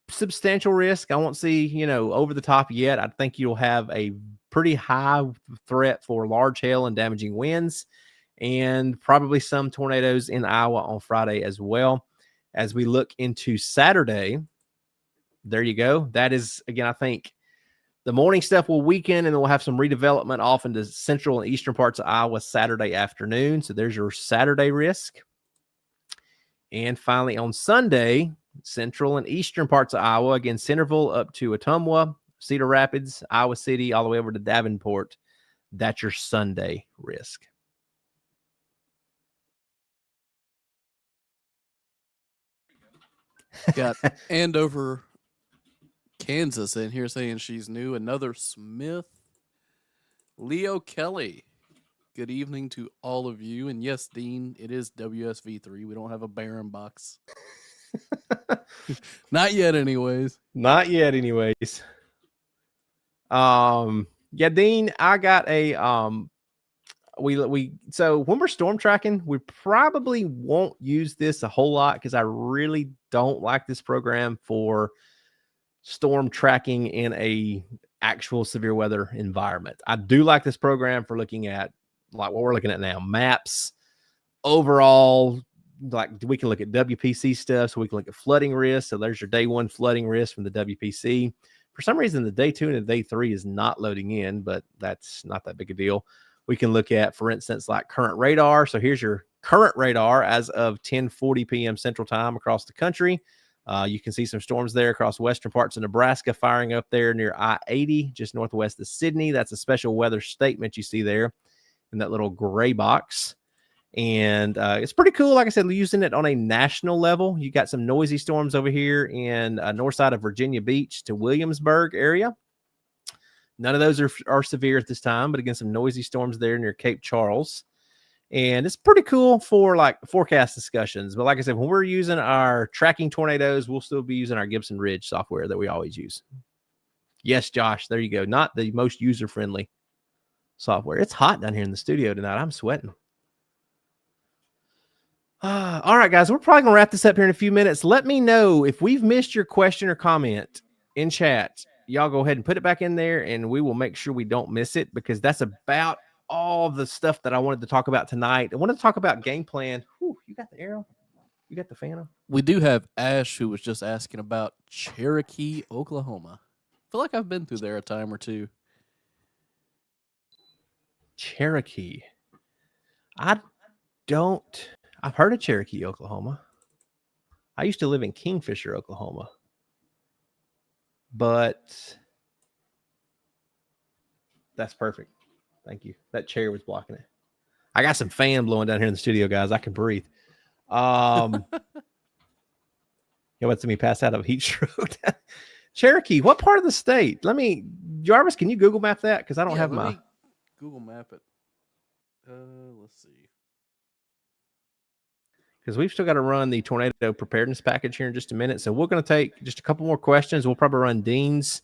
substantial risk. I won't see, over the top yet. I think you'll have a pretty high threat for large hail and damaging winds and probably some tornadoes in Iowa on Friday as well. As we look into Saturday, there you go. That is, again, I think the morning stuff will weaken, and then we'll have some redevelopment off into central and eastern parts of Iowa Saturday afternoon. So there's your Saturday risk. And finally on Sunday, central and eastern parts of Iowa, again, Centerville up to Ottumwa, Cedar Rapids, Iowa City, all the way over to Davenport. That's your Sunday risk. Got Andover, Kansas in here saying she's new. Another Smith. Leo Kelly. Good evening to all of you. And yes, Dean, it is WSV3. We don't have a Baron box. Not yet, anyways. Not yet, anyways. Yeah, Dean, I got a so when we're storm tracking, we probably won't use this a whole lot because I really don't like this program for storm tracking in a actual severe weather environment. I do like this program for looking at like what we're looking at now, maps, overall, like we can look at WPC stuff, so we can look at flooding risk. So there's your day 1 flooding risk from the WPC. For some reason, the day 2 and the day 3 is not loading in, but that's not that big a deal. We can look at, for instance, like current radar. So here's your current radar as of 10:40 p.m. Central Time across the country. You can see some storms there across western parts of Nebraska firing up there near I-80, just northwest of Sydney. That's a special weather statement you see there in that little gray box. And it's pretty cool. Like I said, using it on a national level. You got some noisy storms over here in north side of Virginia Beach to Williamsburg area. None of those are severe at this time, but again, some noisy storms there near Cape Charles. And it's pretty cool for like forecast discussions. But like I said, when we're using our tracking tornadoes, we'll still be using our Gibson Ridge software that we always use. Yes, Josh, there you go. Not the most user-friendly software. It's hot down here in the studio tonight. I'm sweating. All right, guys, we're probably going to wrap this up here in a few minutes. Let me know if we've missed your question or comment in chat. Y'all go ahead and put it back in there, and we will make sure we don't miss it, because that's about all the stuff that I wanted to talk about tonight. I wanted to talk about game plan. Whew, you got the arrow? You got the fan on? We do have Ash, who was just asking about Cherokee, Oklahoma. I feel like I've been through there a time or two. Cherokee. I've heard of Cherokee, Oklahoma. I used to live in Kingfisher, Oklahoma. But that's perfect. Thank you. That chair was blocking it. I got some fan blowing down here in the studio, guys. I can breathe. You want to see me pass out of heat stroke? Cherokee, what part of the state? Jarvis, can you Google map that? Because I don't have my Google map it. Let's see. Because we've still got to run the tornado preparedness package here in just a minute. So we're going to take just a couple more questions. We'll probably run Dean's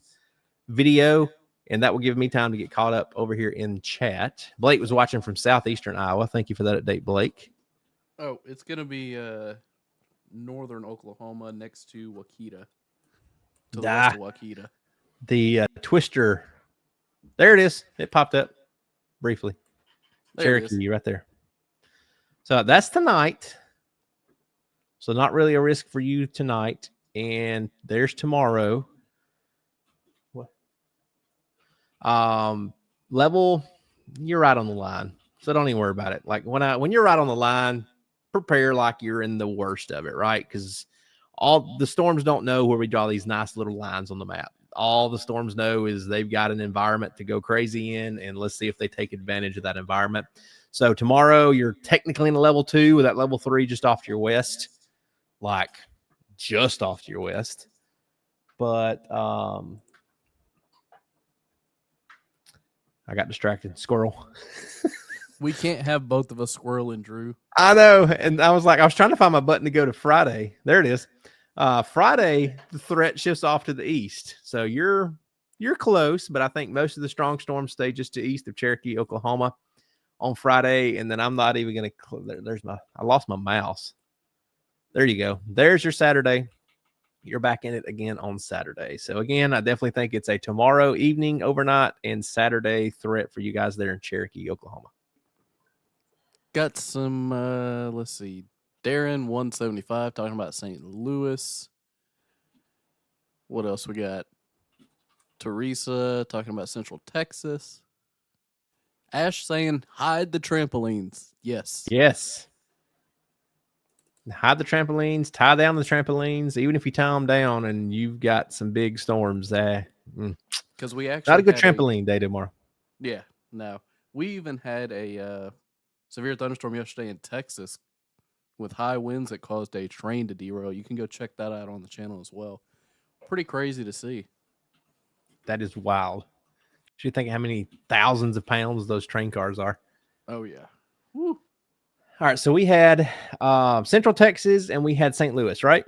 video, and that will give me time to get caught up over here in chat. Blake was watching from southeastern Iowa. Thank you for that update, Blake. Oh, it's going to be northern Oklahoma next to Wauketa. To the west of Wauketa. The Twister. There it is. It popped up briefly. Cherokee, right there. So that's tonight. So not really a risk for you tonight. And there's tomorrow. What? Level, you're right on the line. So don't even worry about it. Like when you're right on the line, prepare like you're in the worst of it, right? Because all the storms don't know where we draw these nice little lines on the map. All the storms know is they've got an environment to go crazy in, and let's see if they take advantage of that environment. So tomorrow you're technically in a level 2 with that level 3 just off to your west, like just off to your west. But I got distracted. Squirrel. We can't have both of us Squirrel and Drew. I know. And I was trying to find my button to go to Friday. There it is. Friday, the threat shifts off to the east. So you're close, but I think most of the strong storms stay just to east of Cherokee, Oklahoma on Friday. And then I'm not even going to, I lost my mouse. There you go. There's your Saturday. You're back in it again on Saturday. So again, I definitely think it's a tomorrow evening, overnight, and Saturday threat for you guys there in Cherokee, Oklahoma. Got some, let's see, Darren 175 talking about St. Louis. What else we got? Teresa talking about Central Texas. Ash saying hide the trampolines. Yes. Yes. Hide the trampolines, tie down the trampolines, even if you tie them down and you've got some big storms there. Because we actually not a good trampoline day tomorrow. Yeah, no. We even had a severe thunderstorm yesterday in Texas with high winds that caused a train to derail. You can go check that out on the channel as well. Pretty crazy to see. That is wild. You think how many thousands of pounds those train cars are. Oh, yeah. Woo. All right, so we had Central Texas and we had St. Louis, right?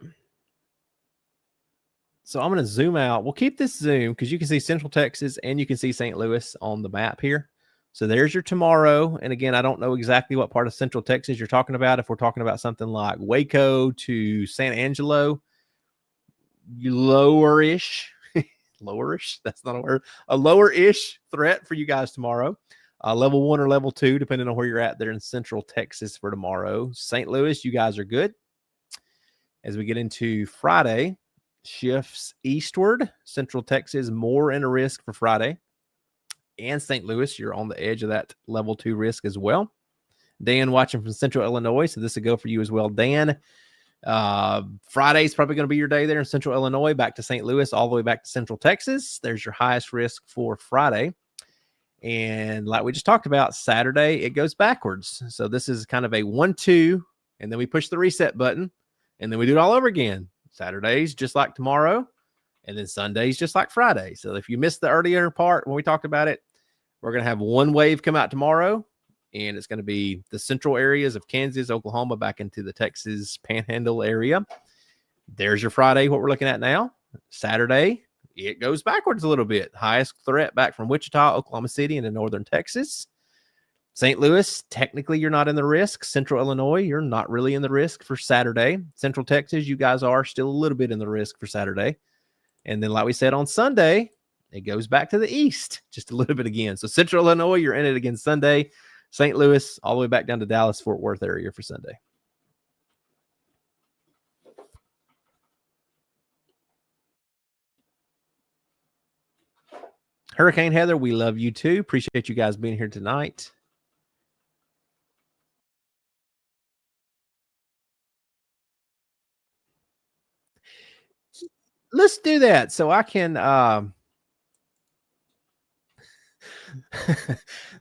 So I'm going to zoom out. We'll keep this zoom because you can see Central Texas and you can see St. Louis on the map here. So there's your tomorrow. And again, I don't know exactly what part of Central Texas you're talking about. If we're talking about something like Waco to San Angelo, lower-ish, that's not a word, a lower-ish threat for you guys tomorrow. Level 1 or level 2, depending on where you're at there in Central Texas for tomorrow. St. Louis, you guys are good. As we get into Friday, shifts eastward. Central Texas, more in a risk for Friday. And St. Louis, you're on the edge of that level 2 risk as well. Dan watching from Central Illinois, so this will go for you as well. Dan, Friday's probably going to be your day there in Central Illinois, back to St. Louis, all the way back to Central Texas. There's your highest risk for Friday. And like we just talked about, Saturday, it goes backwards. So this is kind of a 1-2, and then we push the reset button, and then we do it all over again. Saturday's just like tomorrow, and then Sunday's just like Friday. So if you missed the earlier part when we talked about it, we're going to have one wave come out tomorrow, and it's going to be the central areas of Kansas, Oklahoma, back into the Texas Panhandle area. There's your Friday, what we're looking at now. Saturday, it goes backwards a little bit. Highest threat back from Wichita, Oklahoma City, into northern Texas. St. Louis, technically you're not in the risk. Central Illinois, you're not really in the risk for Saturday. Central Texas, you guys are still a little bit in the risk for Saturday. And then, like we said on Sunday, it goes back to the east just a little bit again. So Central Illinois, you're in it again Sunday. St. Louis, all the way back down to Dallas, Fort Worth area for Sunday. Hurricane Heather, we love you too. Appreciate you guys being here tonight. Let's do that so I can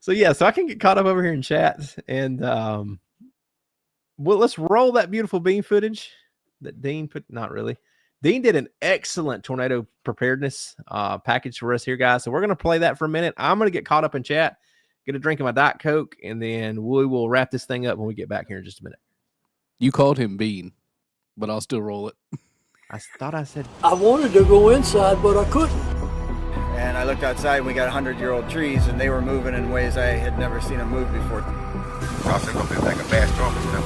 so I can get caught up over here in chat, and let's roll that beautiful beam footage that Dean put. Not really. Dean did an excellent tornado preparedness package for us here, guys. So we're going to play that for a minute. I'm going to get caught up in chat, get a drink of my Diet Coke, and then we will wrap this thing up when we get back here in just a minute. You called him Bean, but I'll still roll it. I thought I said... I wanted to go inside, but I couldn't. And I looked outside, and we got 100-year-old trees, and they were moving in ways I had never seen them move before. Crossing gonna be like a bad storm, you know.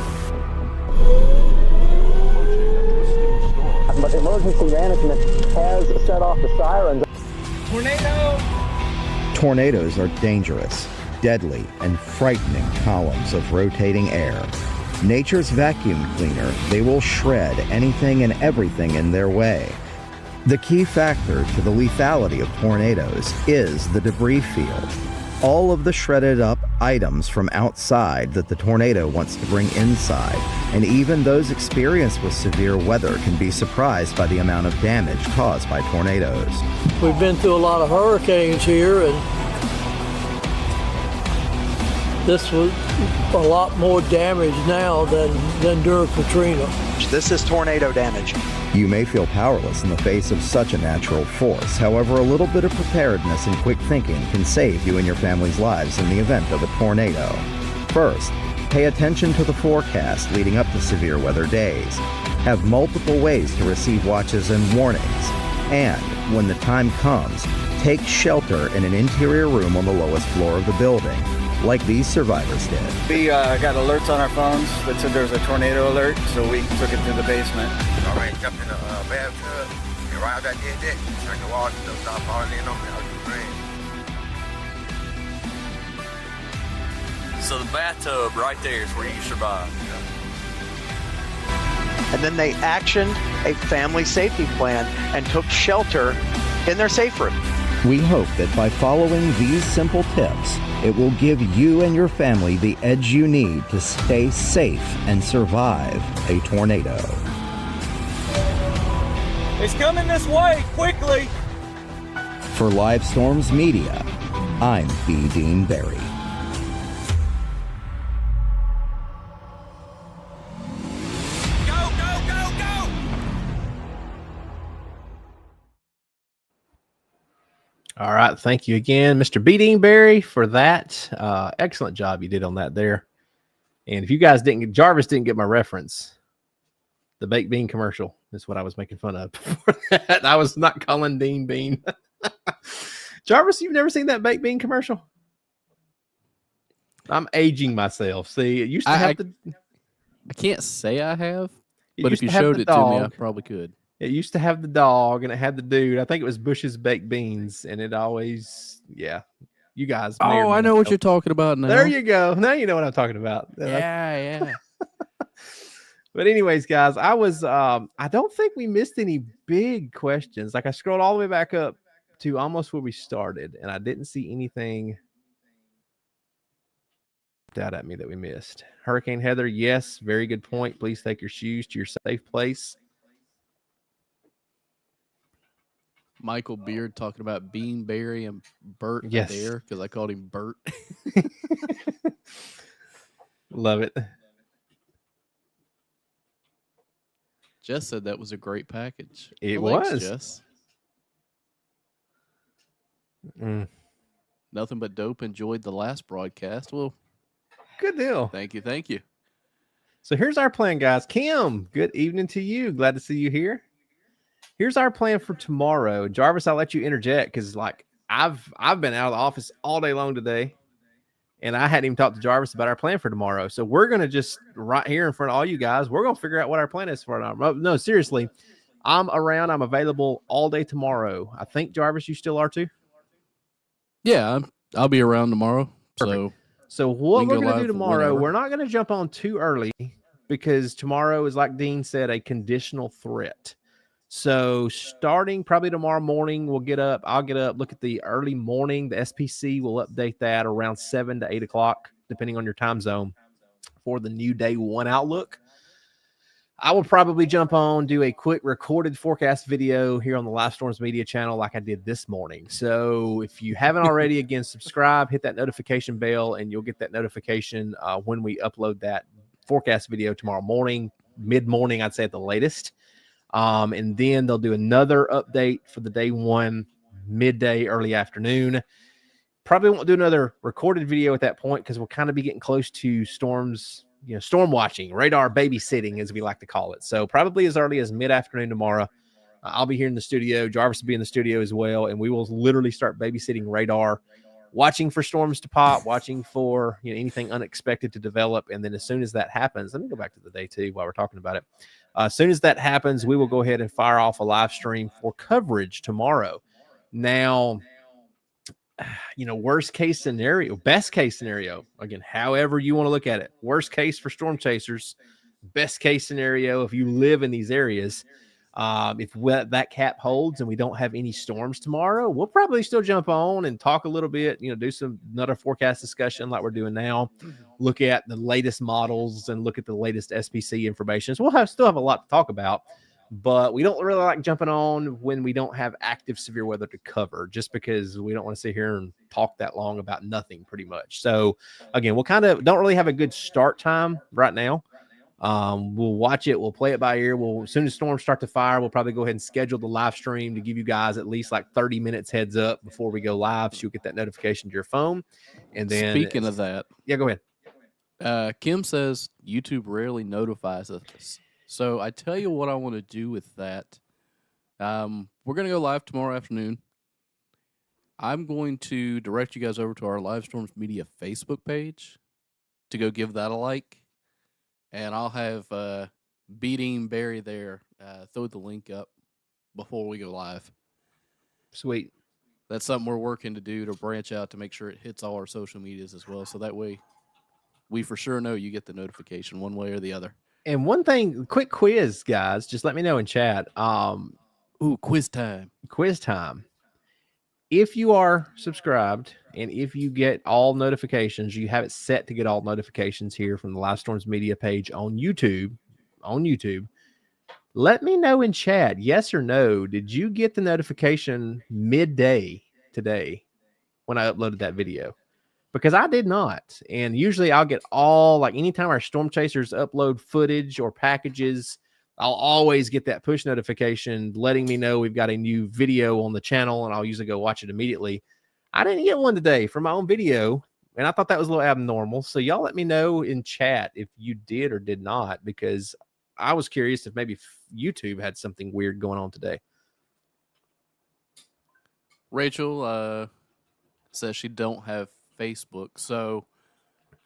But emergency management has set off the sirens. Tornadoes are dangerous, deadly, and frightening columns of rotating air. Nature's vacuum cleaner, they will shred anything and everything in their way. The key factor to the lethality of tornadoes is the debris field. All of the shredded up items from outside that the tornado wants to bring inside, and even those experienced with severe weather can be surprised by the amount of damage caused by tornadoes. We've been through a lot of hurricanes here, and this was a lot more damage now than during Katrina. This is tornado damage. You may feel powerless in the face of such a natural force. However, a little bit of preparedness and quick thinking can save you and your family's lives in the event of a tornado. First, pay attention to the forecast leading up to severe weather days. Have multiple ways to receive watches and warnings. And, when the time comes, take shelter in an interior room on the lowest floor of the building, like these survivors did. We got alerts on our phones that said there was a tornado alert, so we took it to the basement. All right, jumped in the bathtub, and right after I did that, turned the water and started falling in on me. I was just praying. So the bathtub right there is where you survived. And then they actioned a family safety plan and took shelter in their safe room. We hope that by following these simple tips, it will give you and your family the edge you need to stay safe and survive a tornado. It's coming this way, quickly. For Live Storms Media, I'm B. Dean Barry. Go, go, go, go. All right. Thank you again, Mr. B. Dean Barry, for that. Excellent job you did on that there. And if you guys Jarvis didn't get my reference, the baked bean commercial is what I was making fun of before that. I was not calling Dean Bean. Jarvis, you've never seen that baked bean commercial? I'm aging myself. See, it used to have I can't say I have, it but used if you to have showed the it to me, I dog. probably could. It used to have the dog, and it had the dude. I think it was Bush's Baked Beans, and it always, yeah. You guys. may or Oh, may I not know what you're talking about now. There you go. Now you know what I'm talking about. Yeah. But anyways, guys, I was I don't think we missed any big questions. Like I scrolled all the way back up to almost where we started, and I didn't see anything out at me that we missed. Hurricane Heather, yes, very good point. Please take your shoes to your safe place. Michael Beard talking about Bean Barry and Bert Yes. Adair because I called him Bert. Love it. Jess said that was a great package. It Well, thanks, was. Jess. Mm, Nothing but dope. Enjoyed the last broadcast. Well, good deal. thank you. Thank you. So here's our plan, guys. Kim, good evening to you. Glad to see you here. Here's our plan for tomorrow. Jarvis, I'll let you interject because like I've been out of the office all day long today, And I hadn't even talked to Jarvis about our plan for tomorrow. So we're going to just right here in front of all you guys, we're going to figure out what our plan is for tomorrow. No, seriously, I'm around. I'm available all day tomorrow. I think, Jarvis, you still are too? Yeah, I'll be around tomorrow. Perfect. So what we're going to do tomorrow, whenever. we're not going to jump on too early because tomorrow is, like Dean said, a conditional threat. So starting probably tomorrow morning, we'll get up. I'll get up, look at the early morning. The SPC will update that around 7 to 8 o'clock, depending on your time zone, for the new day one outlook. I will probably jump on, do a quick recorded forecast video here on the Live Storms Media channel like I did this morning. So if you haven't already, again, subscribe, hit that notification bell, and you'll get that notification when we upload that forecast video tomorrow morning, mid-morning, I'd say at the latest. And then they'll do another update for the day one, midday, early afternoon. Probably won't do another recorded video at that point because we'll kind of be getting close to storms, storm watching, radar babysitting, as we like to call it. So probably as early as mid-afternoon tomorrow. I'll be here in the studio. Jarvis will be in the studio as well, and we will literally start babysitting radar, watching for storms to pop, watching for anything unexpected to develop. And then as soon as that happens, let me go back to the day two while we're talking about it. As soon as that happens, we will go ahead and fire off a live stream for coverage tomorrow. Now, worst case scenario, best case scenario, again, however you want to look at it. Worst case for storm chasers, best case scenario if you live in these areas. If that cap holds and we don't have any storms tomorrow, we'll probably still jump on and talk a little bit, do another forecast discussion like we're doing now, look at the latest models and look at the latest SPC information. So we'll still have a lot to talk about, but we don't really like jumping on when we don't have active severe weather to cover, just because we don't want to sit here and talk that long about nothing pretty much. So again, we'll kind of don't really have a good start time right now. We'll watch it. We'll play it by ear. As soon as storms start to fire, we'll probably go ahead and schedule the live stream to give you guys at least like 30 minutes heads up before we go live. So you'll get that notification to your phone. And then speaking of that, yeah, go ahead. Kim says YouTube rarely notifies us. So I tell you what I want to do with that. We're going to go live tomorrow afternoon. I'm going to direct you guys over to our Live Storms Media Facebook page to go give that a like. And I'll have Beating Barry there throw the link up before we go live. Sweet. That's something we're working to do to branch out to make sure it hits all our social medias as well. So that way we for sure know you get the notification one way or the other. And one thing, quick quiz, guys. Just let me know in chat. Quiz time. Quiz time. If you are subscribed and if you get all notifications, you have it set to get all notifications here from the Live Storms Media page on YouTube. Let me know in chat, yes or no. Did you get the notification midday today when I uploaded that video? Because I did not. And usually I'll get anytime our storm chasers upload footage or packages, I'll always get that push notification letting me know we've got a new video on the channel, and I'll usually go watch it immediately. I didn't get one today for my own video, and I thought that was a little abnormal. So y'all let me know in chat if you did or did not, because I was curious if maybe YouTube had something weird going on today. Rachel says she don't have Facebook, so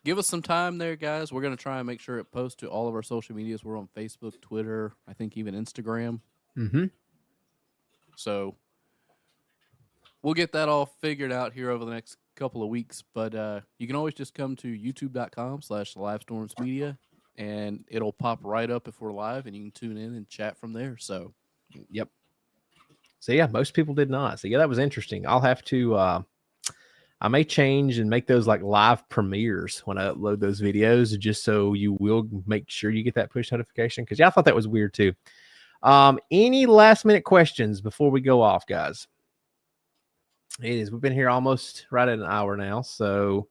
give us some time there, guys. We're going to try and make sure it posts to all of our social medias. We're on Facebook, Twitter, I think even Instagram. Mm-hmm. So we'll get that all figured out here over the next couple of weeks. But you can always just come to youtube.com/livestormsmedia, and it'll pop right up if we're live, and you can tune in and chat from there. So, yep. So, yeah, most people did not. So, yeah, that was interesting. I'll have to... I may change and make those like live premieres when I upload those videos, just so you will make sure you get that push notification. Because I thought that was weird too. Any last minute questions before we go off, guys? We've been here almost right at an hour now. So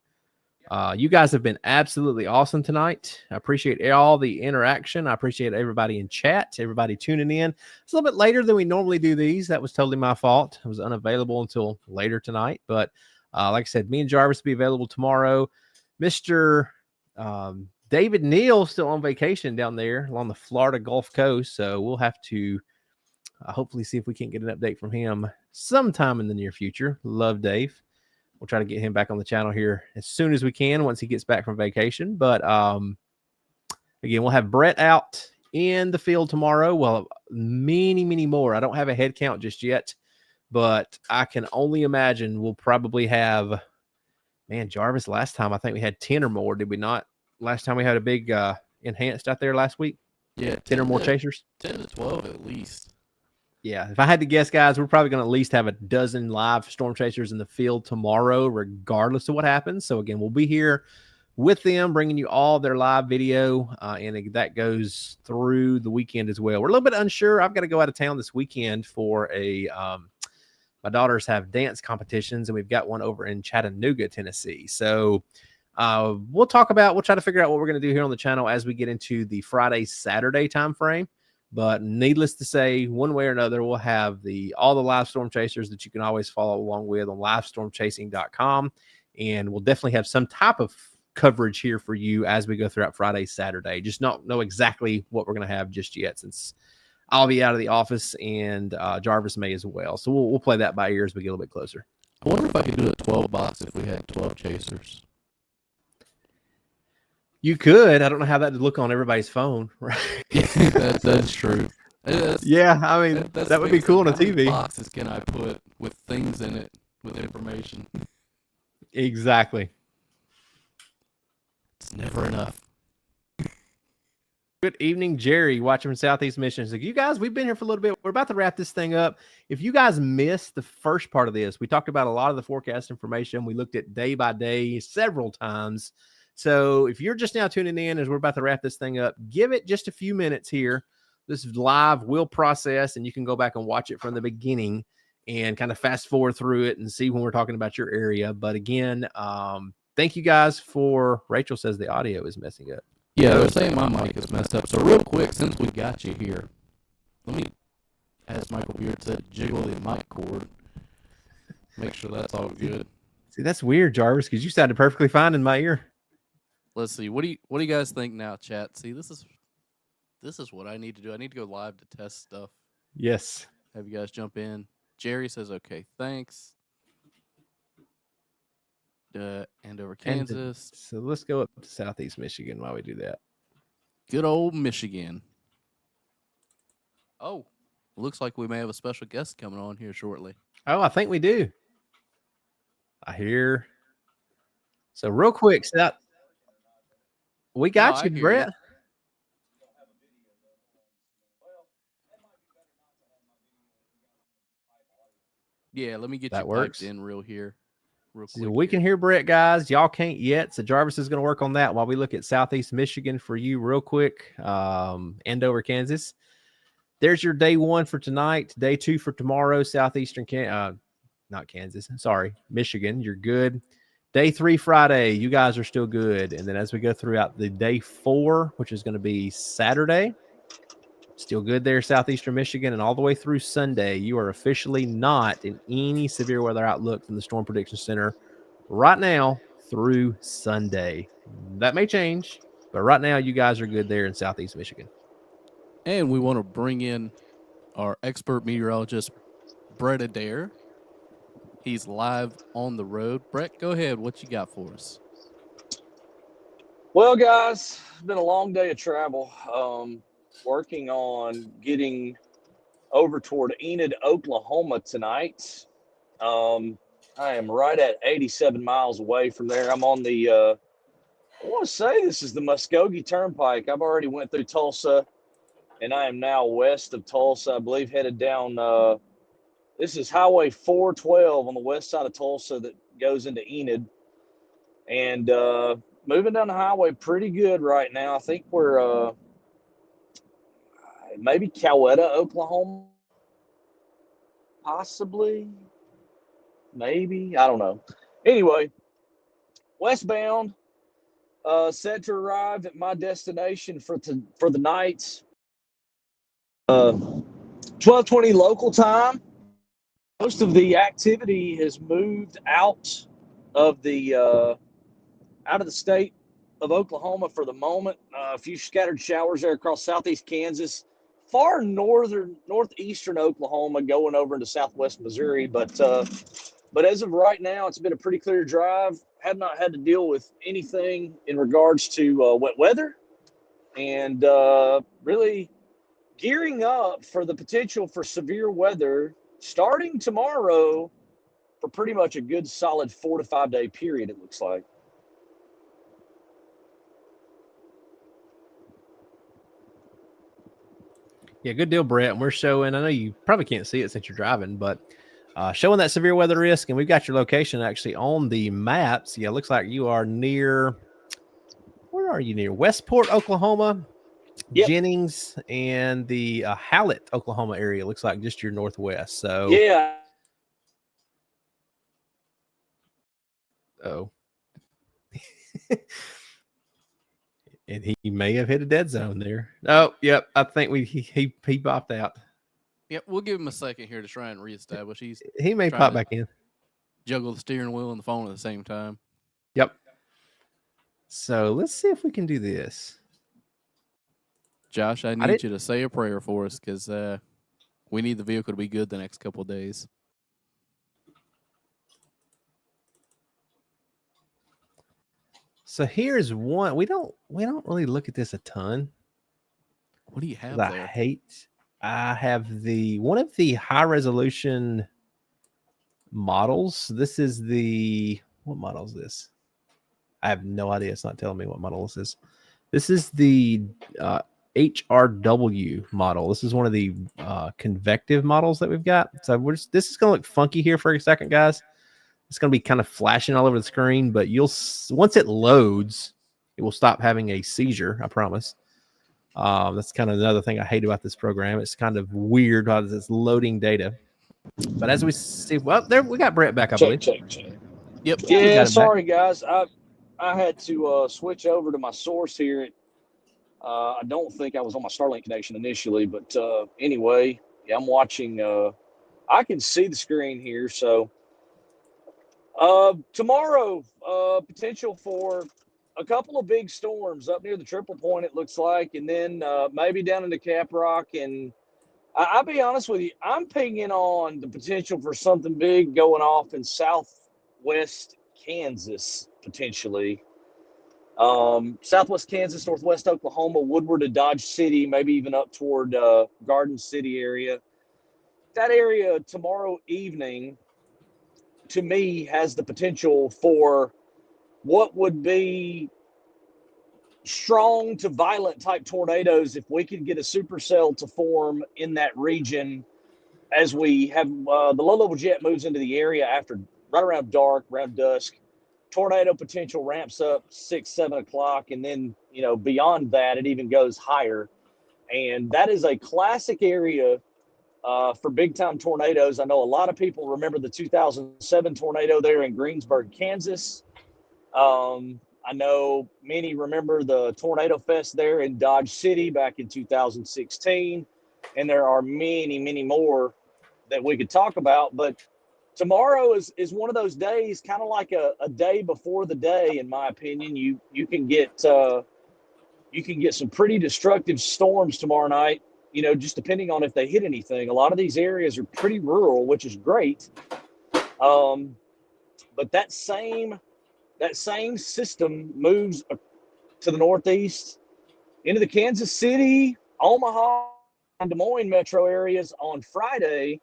you guys have been absolutely awesome tonight. I appreciate all the interaction. I appreciate everybody in chat, everybody tuning in. It's a little bit later than we normally do these. That was totally my fault. I was unavailable until later tonight, but like I said, me and Jarvis will be available tomorrow. Mr. David Neal still on vacation down there along the Florida Gulf Coast, so we'll have to hopefully see if we can't get an update from him sometime in the near future. Love Dave. we'll try to get him back on the channel here as soon as we can once he gets back from vacation. But again, we'll have Brett out in the field tomorrow. Well, many more. I don't have a head count just yet, but I can only imagine we'll probably have, man, Jarvis, last time I think we had 10 or more, did we not? Last time we had a big enhanced out there last week? Yeah. 10 or more chasers? 10 to 12 at least. Yeah, if I had to guess, guys, we're probably going to at least have a dozen live storm chasers in the field tomorrow, regardless of what happens. So, again, we'll be here with them, bringing you all their live video, and that goes through the weekend as well. We're a little bit unsure. I've got to go out of town this weekend for my daughters have dance competitions, and we've got one over in Chattanooga, Tennessee. So we'll try to figure out what we're going to do here on the channel as we get into the Friday-Saturday time frame. But needless to say, one way or another, we'll have all the live storm chasers that you can always follow along with on livestormchasing.com. And we'll definitely have some type of coverage here for you as we go throughout Friday, Saturday. Just not know exactly what we're going to have just yet, since I'll be out of the office and Jarvis may as well. So we'll play that by ear as we get a little bit closer. I wonder if I could do a 12 box if we had 12 chasers. You could. I don't know how that would look on everybody's phone, right? That's true. Yeah, I mean, that would be cool on a TV. Boxes can I put with things in it, with information? Exactly. It's never enough. Good evening, Jerry, watching from Southeast Michigan. So, you guys, we've been here for a little bit. We're about to wrap this thing up. If you guys missed the first part of this, we talked about a lot of the forecast information. We looked at day by day several times. So if you're just now tuning in as we're about to wrap this thing up, give it just a few minutes here. This is live, will process, and you can go back and watch it from the beginning and kind of fast forward through it and see when we're talking about your area. But again, thank you guys for, Rachel says the audio is messing up. Yeah, they're saying my mic is messed up. So real quick, since we got you here, let me, as Michael Beard said, jiggle the mic cord. Make sure that's all good. See, that's weird, Jarvis, because you sounded perfectly fine in my ear. Let's see. What do you guys think now, chat? See, this is what I need to do. I need to go live to test stuff. Yes. Have you guys jump in. Jerry says, okay, thanks. Andover, Kansas. So let's go up to Southeast Michigan while we do that. Good old Michigan. Oh, looks like we may have a special guest coming on here shortly. Oh, I think we do. I hear. So real quick, we got you, Brett. Yeah, let me get that you works. piped in real quick. So we can hear Brett, guys. Y'all can't yet. So Jarvis is going to work on that while we look at Southeast Michigan for you real quick. Andover, Kansas. There's your day one for tonight. Day two for tomorrow. Southeastern, not Kansas. Sorry, Michigan. You're good. Day three, Friday. You guys are still good. And then as we go throughout the day four, which is going to be Saturday, still good there, Southeastern Michigan, and all the way through Sunday, you are officially not in any severe weather outlook from the Storm Prediction Center right now through Sunday. That may change, but right now you guys are good there in Southeast Michigan. And we want to bring in our expert meteorologist, Brett Adair. He's live on the road. Brett, go ahead. What you got for us? Well, guys, it's been a long day of travel. Working on getting over toward Enid, Oklahoma tonight. I am right at 87 miles away from there. I'm on the, I want to say this is the Muskogee Turnpike. I've already went through Tulsa, and I am now west of Tulsa, I believe, headed down, this is Highway 412 on the west side of Tulsa that goes into Enid. And moving down the highway pretty good right now. I think we're maybe Coweta, Oklahoma, possibly, maybe, I don't know. Anyway, westbound, set to arrive at my destination for the night. 12:20 local time. Most of the activity has moved out of the state of Oklahoma for the moment. A few scattered showers there across southeast Kansas. Far northeastern Oklahoma going over into southwest Missouri, but But as of right now, it's been a pretty clear drive. Have not had to deal with anything in regards to wet weather, and really gearing up for the potential for severe weather starting tomorrow for pretty much a good solid 4 to 5 day period, it looks like. Yeah, good deal, Brett. And we're showing, I know you probably can't see it since you're driving, but showing that severe weather risk. And we've got your location actually on the maps. Yeah, it looks like you are near, where are you near? Westport, Oklahoma, Yep. Jennings, and the Hallett, Oklahoma area. Looks like just your northwest. So, Yeah. Oh. And he may have hit a dead zone there. Oh, yep. I think he popped out. Yep, we'll give him a second here to try and reestablish. He may trying pop to back in. juggle the steering wheel and the phone at the same time. Yep. So let's see if we can do this. Josh, I need you to say a prayer for us because we need the vehicle to be good the next couple of days. So here's one. We don't really look at this a ton. What do you have there? I have one of the high resolution models. This is what model is this? I have no idea. It's not telling me what model this is. This is the HRW model. This is one of the convective models that we've got. So this is going to look funky here for a second, guys. It's going to be kind of flashing all over the screen, but once it loads, it will stop having a seizure. I promise. That's kind of another thing I hate about this program. It's kind of weird how it's loading data. But as we see, well, there we got Brett back, I believe. Check. Yep. Yeah, sorry guys. I had to switch over to my source here. I don't think I was on my Starlink connection initially, but anyway, yeah, I'm watching. I can see the screen here, so. Tomorrow, potential for a couple of big storms up near the Triple Point, it looks like, and then maybe down into Cap Rock. And I'll be honest with you, I'm pinging on the potential for something big going off in southwest Kansas, potentially. Southwest Kansas, northwest Oklahoma, Woodward to Dodge City, maybe even up toward Garden City area. That area tomorrow evening, to me, has the potential for what would be strong to violent type tornadoes if we can get a supercell to form in that region as we have the low-level jet moves into the area after right around dark, around dusk. Tornado potential ramps up 6, 7 o'clock, and then beyond that it even goes higher. And that is a classic area for big-time tornadoes. I know a lot of people remember the 2007 tornado there in Greensburg, Kansas. I know many remember the Tornado Fest there in Dodge City back in 2016. And there are many, many more that we could talk about. But tomorrow is one of those days, kind of like a day before the day, in my opinion. You can get some pretty destructive storms tomorrow night. Just depending on if they hit anything. A lot of these areas are pretty rural, which is great. But that same system moves to the northeast into the Kansas City, Omaha, and Des Moines metro areas on Friday,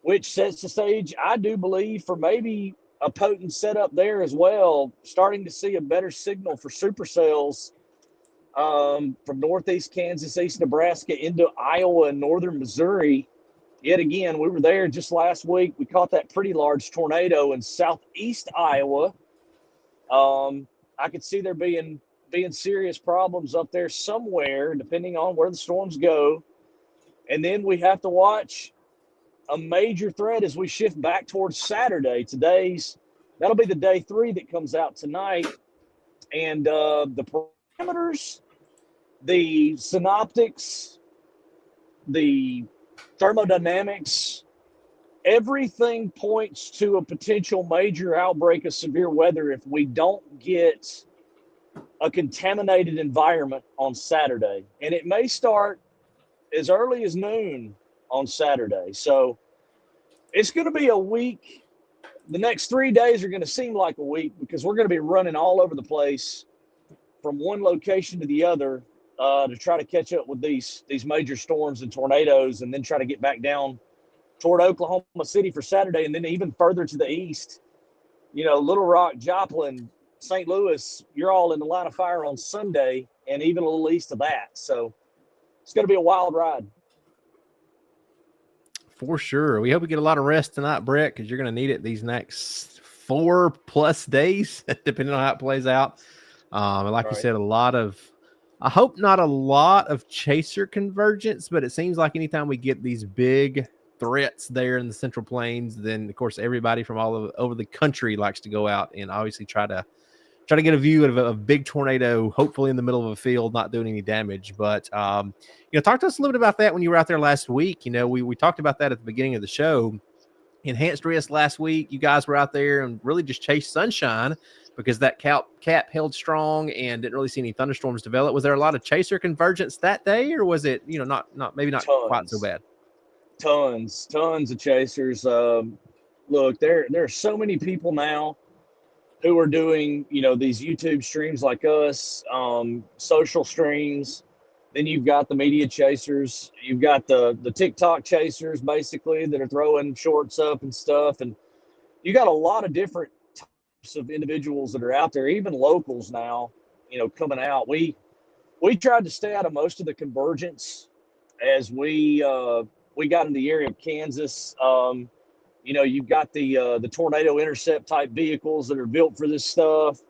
which sets the stage, I do believe, for maybe a potent setup there as well. Starting to see a better signal for supercells from northeast Kansas, east Nebraska into Iowa and northern Missouri. Yet again, we were there just last week. We caught that pretty large tornado in southeast Iowa. I could see there being serious problems up there somewhere, depending on where the storms go. And then we have to watch a major threat as we shift back towards Saturday. That'll be the day 3 that comes out tonight. And the parameters, the synoptics, the thermodynamics, everything points to a potential major outbreak of severe weather if we don't get a contaminated environment on Saturday. And it may start as early as noon on Saturday. So it's going to be a week the next 3 days are going to seem like a week because we're going to be running all over the place from one location to the other to try to catch up with these major storms and tornadoes, and then try to get back down toward Oklahoma City for Saturday, and then even further to the east. Little Rock, Joplin, St. Louis, you're all in the line of fire on Sunday, and even a little east of that. So it's going to be a wild ride. For sure. We hope we get a lot of rest tonight, Brett, because you're going to need it these next 4+ days, depending on how it plays out. And like you said, I hope not a lot of chaser convergence, but it seems like anytime we get these big threats there in the Central Plains, then of course everybody from all over the country likes to go out and obviously try to get a view of a big tornado, hopefully in the middle of a field, not doing any damage. But talk to us a little bit about that when you were out there last week. We talked about that at the beginning of the show. Enhanced risk last week, you guys were out there and really just chased sunshine because that cap held strong and didn't really see any thunderstorms develop. Was there a lot of chaser convergence that day, or was it not quite so bad? Tons of chasers. Look, there are so many people now who are doing these YouTube streams like us, social streams. Then you've got the media chasers, you've got the TikTok chasers basically that are throwing shorts up and stuff, and you got a lot of different types of individuals that are out there, even locals now coming out. We tried to stay out of most of the convergence as we got in the area of Kansas. You've got the tornado intercept type vehicles that are built for this stuff,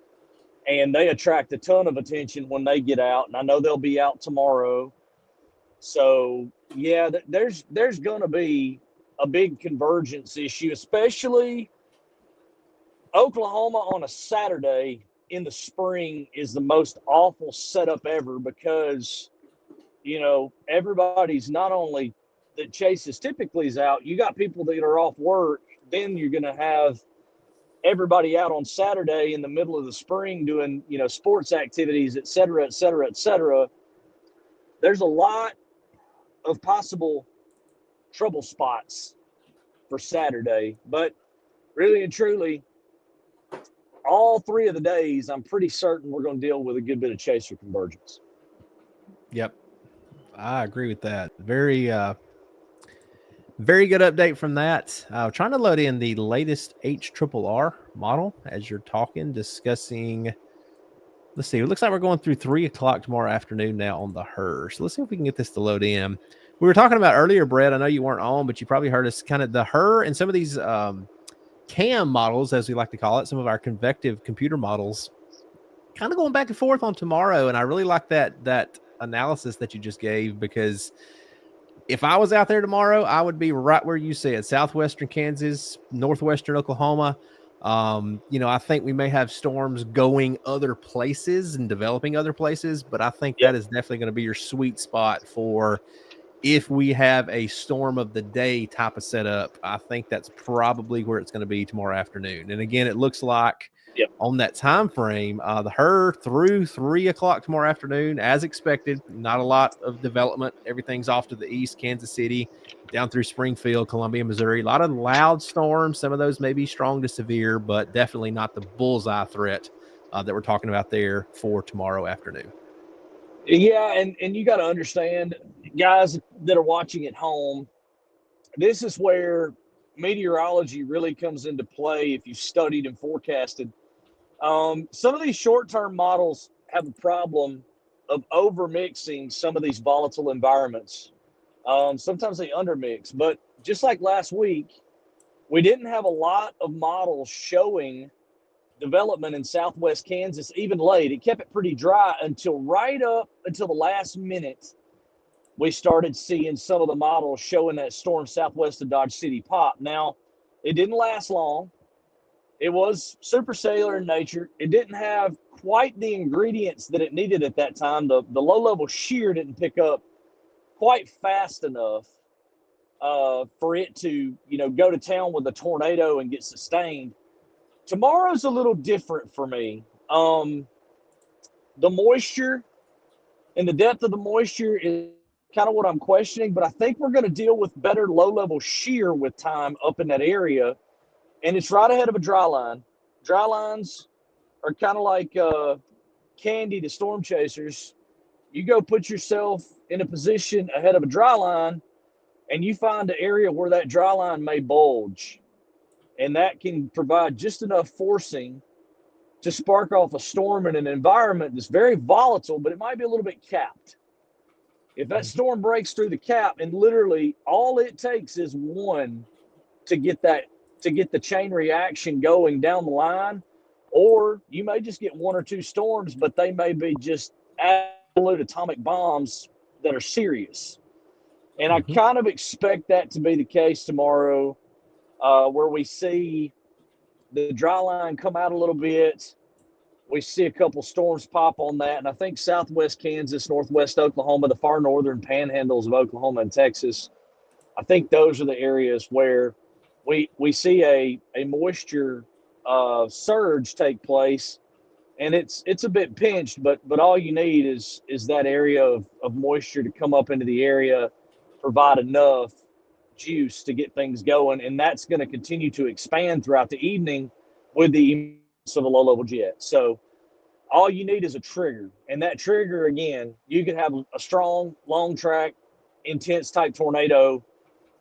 and they attract a ton of attention when they get out. And I know they'll be out tomorrow. So yeah, there's going to be a big convergence issue, especially Oklahoma on a Saturday in the spring is the most awful setup ever because, everybody's not only that chases typically is out, you got people that are off work, then you're going to have everybody out on Saturday in the middle of the spring doing, sports activities, et cetera, et cetera, et cetera. There's a lot of possible trouble spots for Saturday, but really and truly, all 3 of the days, I'm pretty certain we're going to deal with a good bit of chaser convergence. Yep. I agree with that. Very good update from that. Trying to load in the latest HRRR model as you're talking, discussing. Let's see. It looks like we're going through 3 o'clock tomorrow afternoon now on the HRRR. So let's see if we can get this to load in. We were talking about earlier, Brett. I know you weren't on, but you probably heard us kind of the HRRR and some of these CAM models, as we like to call it, some of our convective computer models, kind of going back and forth on tomorrow. And I really like that analysis that you just gave, because if I was out there tomorrow, I would be right where you said, southwestern Kansas, northwestern Oklahoma. I think we may have storms going other places and developing other places, but I think that is definitely going to be your sweet spot for if we have a storm of the day type of setup. I think that's probably where it's going to be tomorrow afternoon. And again, it looks like on that time frame, the HRRR through 3 o'clock tomorrow afternoon, as expected, not a lot of development. Everything's off to the east, Kansas City, down through Springfield, Columbia, Missouri. A lot of loud storms. Some of those may be strong to severe, but definitely not the bullseye threat that we're talking about there for tomorrow afternoon. Yeah, and you got to understand, guys that are watching at home, this is where meteorology really comes into play if you've studied and forecasted. Some of these short-term models have a problem of over-mixing some of these volatile environments. Sometimes they undermix, but just like last week, we didn't have a lot of models showing development in southwest Kansas, even late. It kept it pretty dry until right up until the last minute. We started seeing some of the models showing that storm southwest of Dodge City pop. Now, it didn't last long. It was supercellular in nature. It didn't have quite the ingredients that it needed at that time. The low-level shear didn't pick up quite fast enough for it to, go to town with a tornado and get sustained. Tomorrow's a little different for me. The moisture and the depth of the moisture is kind of what I'm questioning, but I think we're going to deal with better low-level shear with time up in that area. and it's right ahead of a dry line. Dry lines are kind of like candy to storm chasers. You go put yourself in a position ahead of a dry line, and you find an area where that dry line may bulge, and that can provide just enough forcing to spark off a storm in an environment that's very volatile, but it might be a little bit capped. If that storm breaks through the cap, and literally all it takes is one to get the chain reaction going down the line, or you may just get one or two storms, but they may be just absolute atomic bombs that are serious. And I kind of expect that to be the case tomorrow, where we see the dry line come out a little bit. We see a couple storms pop on that. And I think southwest Kansas, northwest Oklahoma, the far northern panhandles of Oklahoma and Texas, I think those are the areas where we see a moisture surge take place. And it's a bit pinched, but all you need is that area of moisture to come up into the area, provide enough juice to get things going. And that's going to continue to expand throughout the evening with the emergence of a low-level jet. So all you need is a trigger. And that trigger, again, you can have a strong, long track, intense type tornado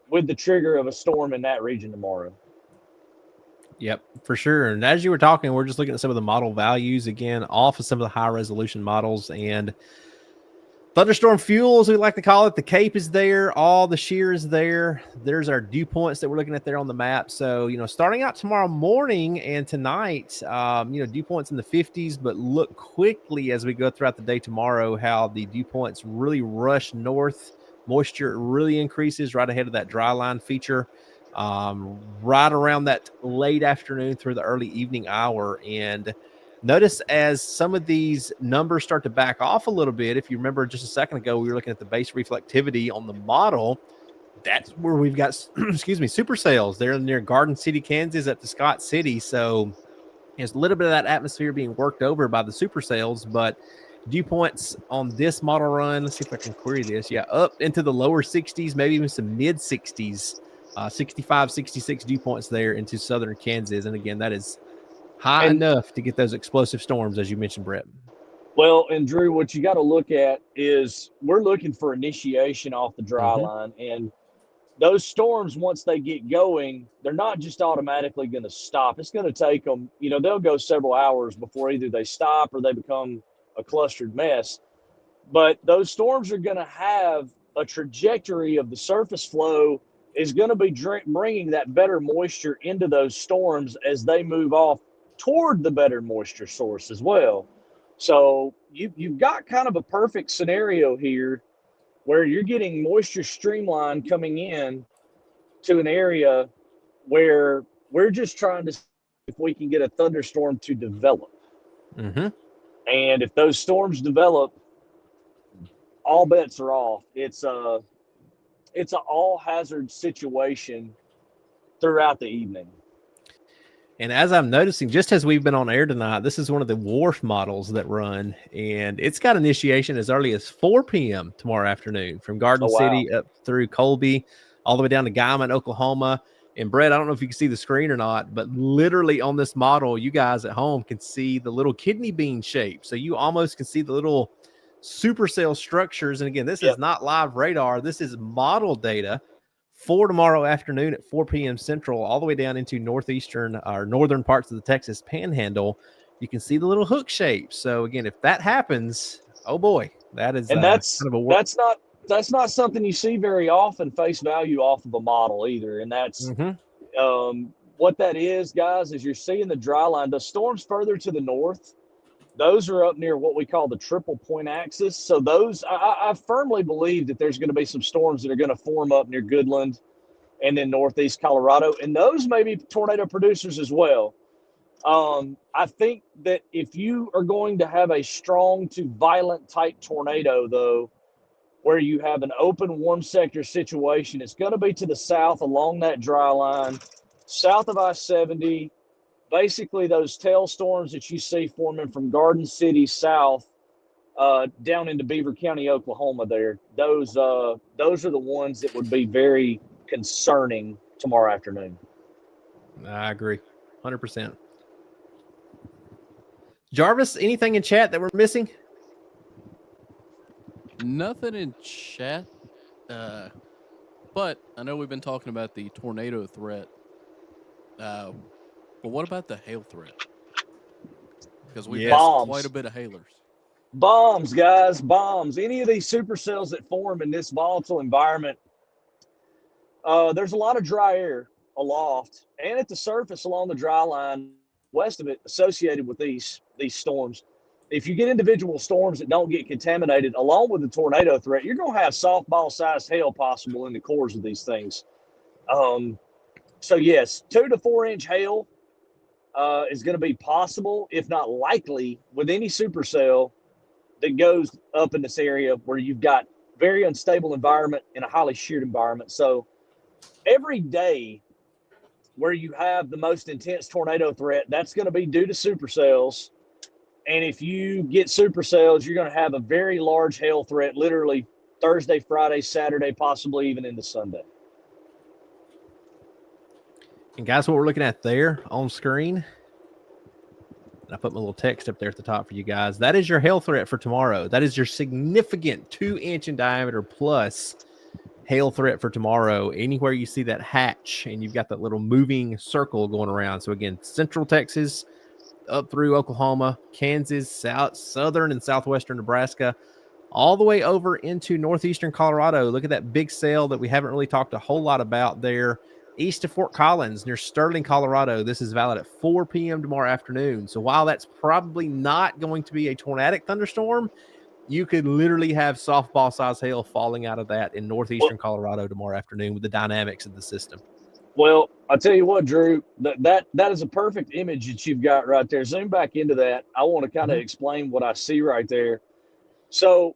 with the trigger of a storm in that region tomorrow. Yep, for sure. And as you were talking, we're just looking at some of the model values again, off of some of the high resolution models. And thunderstorm fuel, as we like to call it, the cape is there, all the shear is there. There's our dew points that we're looking at there on the map. So, starting out tomorrow morning and tonight, dew points in the 50s, but look quickly as we go throughout the day tomorrow how the dew points really rush north. Moisture really increases right ahead of that dry line feature, right around that late afternoon through the early evening hour. And notice as some of these numbers start to back off a little bit, if you remember just a second ago, we were looking at the base reflectivity on the model. That's where we've got, supercells. They're near Garden City, Kansas up to Scott City. So there's a little bit of that atmosphere being worked over by the supercells, but dew points on this model run, let's see if I can query this. Yeah, up into the lower 60s, maybe even some mid 60s, 65, 66 dew points there into southern Kansas. And again, that is high enough to get those explosive storms, as you mentioned, Brett. Well, and Drew, what you got to look at is we're looking for initiation off the dry line. And those storms, once they get going, they're not just automatically going to stop. It's going to take them, they'll go several hours before either they stop or they become a clustered mess. But those storms are going to have a trajectory of the surface flow is going to be bringing that better moisture into those storms as they move off toward the better moisture source as well. So you've got kind of a perfect scenario here where you're getting moisture streamline coming in to an area where we're just trying to see if we can get a thunderstorm to develop. And if those storms develop, all bets are off. It's an all hazard situation throughout the evening. And as I'm noticing, just as we've been on air tonight, this is one of the WRF models that run, and it's got initiation as early as 4 p.m. tomorrow afternoon from Garden City up through Colby, all the way down to Guymon, Oklahoma. And Brett, I don't know if you can see the screen or not, but literally on this model, you guys at home can see the little kidney bean shape. So you almost can see the little supercell structures. And again, this is not live radar. This is model data for tomorrow afternoon at 4 p.m. Central, all the way down into northeastern or northern parts of the Texas Panhandle. You can see the little hook shape. So again, if that happens, oh boy, that is that's kind of a that's not something you see very often face value off of a model either. And that's what that is, guys, is you're seeing the dry line. The storms further to the north, those are up near what we call the triple point axis. So those, I firmly believe that there's going to be some storms that are going to form up near Goodland and then northeast Colorado. And those may be tornado producers as well. I think that if you are going to have a strong to violent type tornado, though, where you have an open warm sector situation, it's going to be to the south along that dry line, south of I-70, basically those tail storms that you see forming from Garden City south down into Beaver County, Oklahoma there. Those are the ones that would be very concerning tomorrow afternoon. I agree, 100%. Jarvis, anything in chat that we're missing? Nothing in chat. But I know we've been talking about the tornado threat. But what about the hail threat? Because we've Yes. had quite a bit of hailers. Bombs, guys, bombs. Any of these supercells that form in this volatile environment, there's a lot of dry air aloft and at the surface along the dry line west of it associated with these storms. If you get individual storms that don't get contaminated along with the tornado threat, you're going to have softball-sized hail possible in the cores of these things. So, yes, 2 to 4 inch hail is going to be possible, if not likely, with any supercell that goes up in this area where you've got very unstable environment and a highly sheared environment. So every day where you have the most intense tornado threat, that's going to be due to supercells. And if you get supercells, you're going to have a very large hail threat, literally Thursday, Friday, Saturday, possibly even into Sunday. And guys, what we're looking at there on screen, I put my little text up there at the top for you guys. That is your hail threat for tomorrow. That is your significant 2-inch in diameter plus hail threat for tomorrow. Anywhere you see that hatch and you've got that little moving circle going around. So again, central Texas up through Oklahoma, Kansas, southern and southwestern Nebraska, all the way over into northeastern Colorado. Look at that big cell that we haven't really talked a whole lot about there. East of Fort Collins near Sterling, Colorado. This is valid at 4 p.m. tomorrow afternoon. So while that's probably not going to be a tornadic thunderstorm, you could literally have softball-sized hail falling out of that in northeastern Colorado tomorrow afternoon with the dynamics of the system. Well, I'll tell you what, Drew, that is a perfect image that you've got right there. Zoom back into that. I want to kind of explain what I see right there. So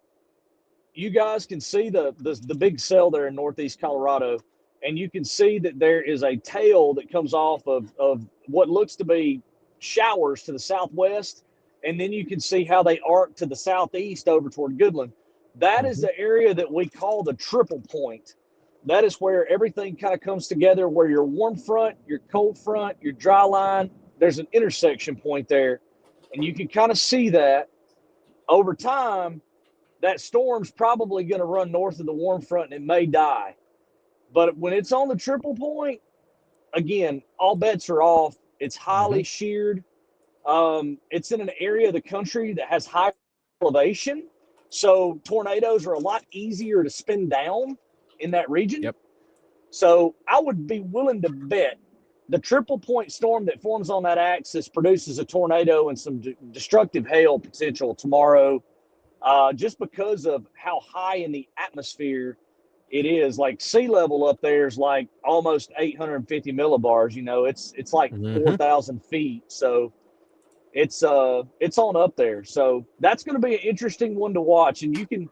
you guys can see the big cell there in northeast Colorado, and you can see that there is a tail that comes off of what looks to be showers to the southwest, and then you can see how they arc to the southeast over toward Goodland. That is the area that we call the triple point. That is where everything kind of comes together, where your warm front, your cold front, your dry line, there's an intersection point there, and you can kind of see that over time. That storm's probably going to run north of the warm front, and it may die. But when it's on the triple point, again, all bets are off. It's highly sheared. It's in an area of the country that has high elevation. So tornadoes are a lot easier to spin down in that region. Yep. So I would be willing to bet the triple point storm that forms on that axis produces a tornado and some destructive hail potential tomorrow, just because of how high in the atmosphere it is. Like sea level up there is like almost 850 millibars. You know, it's like 4,000 feet. So it's on up there. So that's going to be an interesting one to watch. And you can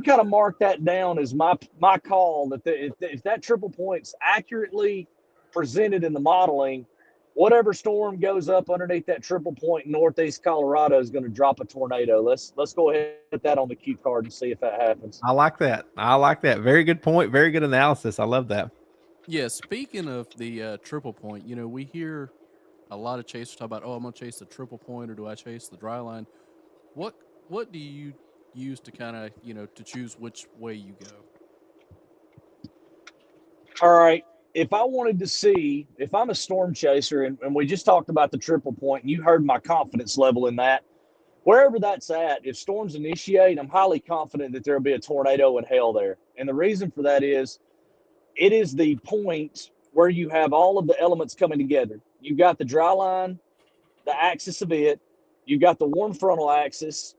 kind of mark that down as my call that if that triple point's accurately presented in the modeling, whatever storm goes up underneath that triple point in northeast Colorado is going to drop a tornado. Let's go ahead and put that on the cue card and see if that happens. I like that. Very good point. Very good analysis. I love that. Yeah, speaking of the triple point, you know, we hear a lot of chasers talk about, oh, I'm going to chase the triple point, or do I chase the dry line? What do you use to kind of, you know, to choose which way you go? All right. If I wanted to see, if I'm a storm chaser, and we just talked about the triple point, and you heard my confidence level in that, wherever that's at, if storms initiate, I'm highly confident that there'll be a tornado and hail there. And the reason for that is it is the point where you have all of the elements coming together. You've got the dry line, the axis of it, you've got the warm frontal axis,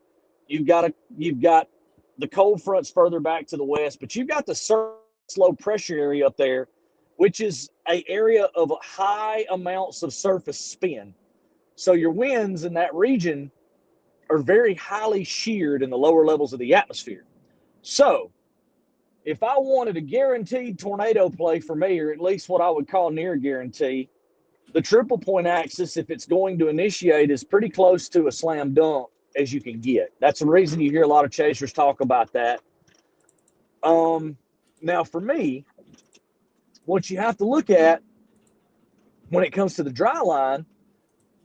you've got the cold fronts further back to the west, but you've got the surface low pressure area up there, which is an area of high amounts of surface spin. So your winds in that region are very highly sheared in the lower levels of the atmosphere. So if I wanted a guaranteed tornado play for me, or at least what I would call near guarantee, the triple point axis, if it's going to initiate, is pretty close to a slam dunk as you can get. That's the reason you hear a lot of chasers talk about that. Now for me, what you have to look at when it comes to the dry line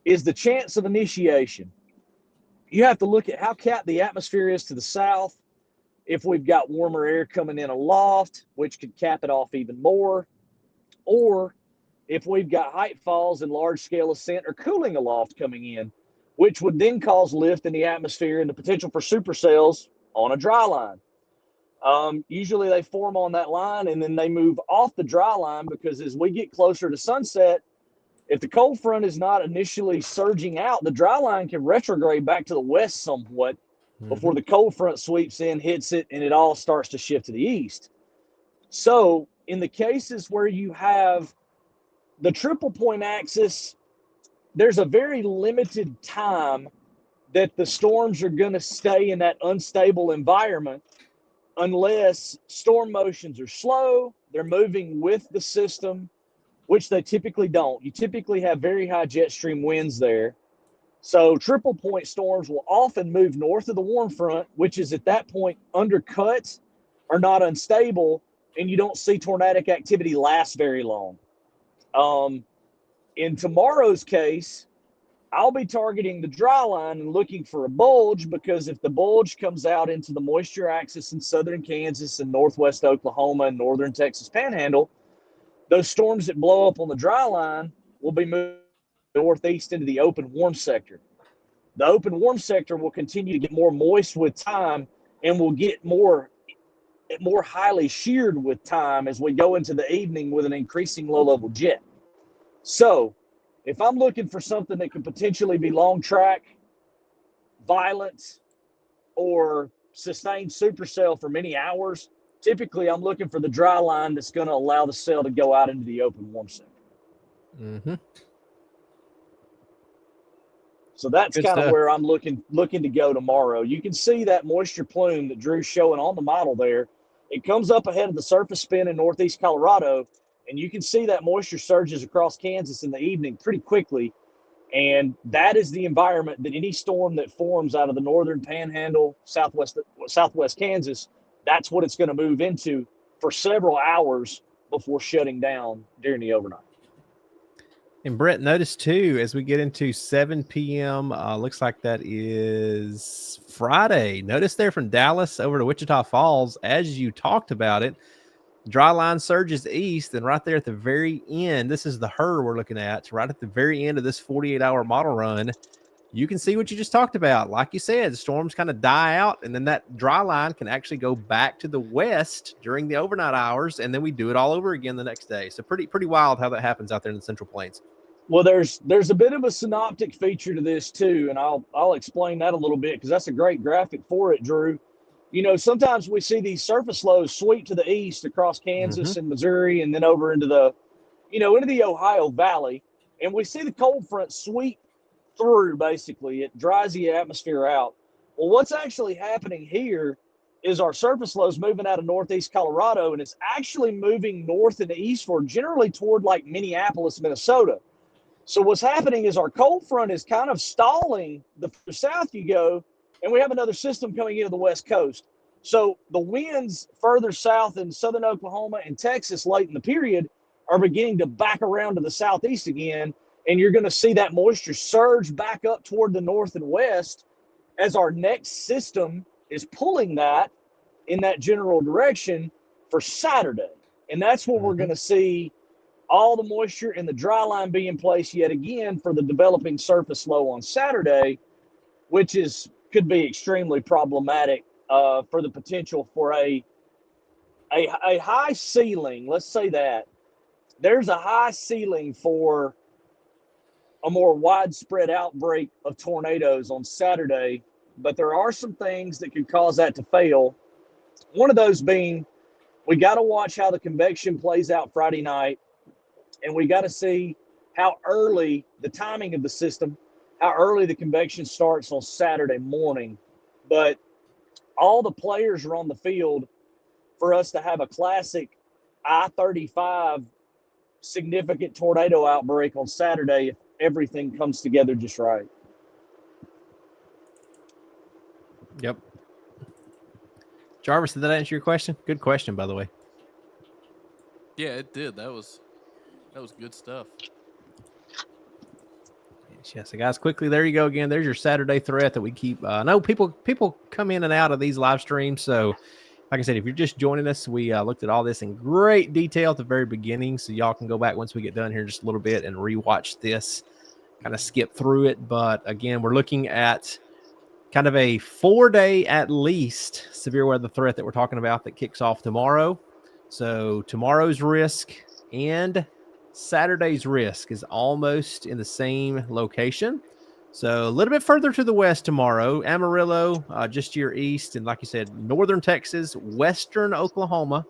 is the chance of initiation. You have to look at how capped the atmosphere is to the south. If we've got warmer air coming in aloft, which could cap it off even more, or if we've got height falls and large-scale ascent or cooling aloft coming in, which would then cause lift in the atmosphere and the potential for supercells on a dry line. Usually they form on that line and then they move off the dry line because as we get closer to sunset, if the cold front is not initially surging out, the dry line can retrograde back to the west somewhat before the cold front sweeps in, hits it, and it all starts to shift to the east. So in the cases where you have the triple point axis, there's a very limited time that the storms are going to stay in that unstable environment unless storm motions are slow, they're moving with the system, which they typically don't. You typically have very high jet stream winds there. So triple point storms will often move north of the warm front, which is at that point undercut or not unstable, and you don't see tornadic activity last very long. In tomorrow's case, I'll be targeting the dry line and looking for a bulge because if the bulge comes out into the moisture axis in southern Kansas and northwest Oklahoma and northern Texas Panhandle, those storms that blow up on the dry line will be moving northeast into the open warm sector. The open warm sector will continue to get more moist with time and will get more highly sheared with time as we go into the evening with an increasing low-level jet. So if I'm looking for something that could potentially be long track, violent, or sustained supercell for many hours, typically I'm looking for the dry line that's going to allow the cell to go out into the open warm sector. Mm-hmm. So that's Good kind of stuff. where I'm looking to go tomorrow. You can see that moisture plume that Drew's showing on the model there. It comes up ahead of the surface spin in northeast Colorado, and you can see that moisture surges across Kansas in the evening pretty quickly. And that is the environment that any storm that forms out of the northern panhandle, southwest Kansas, that's what it's going to move into for several hours before shutting down during the overnight. And Brett, notice too, as we get into 7 p.m., looks like that is Friday. Notice there from Dallas over to Wichita Falls, as you talked about it, dry line surges east, and right there at the very end, this is the HER we're looking at, right at the very end of this 48-hour model run, you can see what you just talked about. Like you said, storms kind of die out, and then that dry line can actually go back to the west during the overnight hours, and then we do it all over again the next day. So pretty wild how that happens out there in the Central Plains. Well, there's a bit of a synoptic feature to this too, and I'll explain that a little bit because that's a great graphic for it, Drew. You know, sometimes we see these surface lows sweep to the east across Kansas and Missouri, and then over into the Ohio Valley, and we see the cold front sweep through. Basically, it dries the atmosphere out. Well, what's actually happening here is our surface lows moving out of northeast Colorado, and it's actually moving north and eastward, generally toward like Minneapolis, Minnesota. So what's happening is our cold front is kind of stalling the further south you go, and we have another system coming into the west coast. So the winds further south in southern Oklahoma and Texas late in the period are beginning to back around to the southeast again, and you're going to see that moisture surge back up toward the north and west as our next system is pulling that in that general direction for Saturday. And that's what we're going to see all the moisture and the dry line be in place yet again for the developing surface low on Saturday, which could be extremely problematic for the potential for a high ceiling. Let's say that there's a high ceiling for a more widespread outbreak of tornadoes on Saturday, but there are some things that could cause that to fail. One of those being we got to watch how the convection plays out Friday night. And we got to see how early the timing of the system, how early the convection starts on Saturday morning. But all the players are on the field for us to have a classic I-35 significant tornado outbreak on Saturday if everything comes together just right. Yep. Jarvis, did that answer your question? Good question, by the way. Yeah, it did. That was good stuff. Yes, so guys, quickly, there you go again. There's your Saturday threat that we keep. I know people come in and out of these live streams, so like I said, if you're just joining us, we looked at all this in great detail at the very beginning, so y'all can go back once we get done here in just a little bit and rewatch this, kind of skip through it. But again, we're looking at kind of a 4-day at least severe weather threat that we're talking about that kicks off tomorrow. So tomorrow's risk and Saturday's risk is almost in the same location. So a little bit further to the west tomorrow, Amarillo, just to your east, and like you said, northern Texas, western Oklahoma,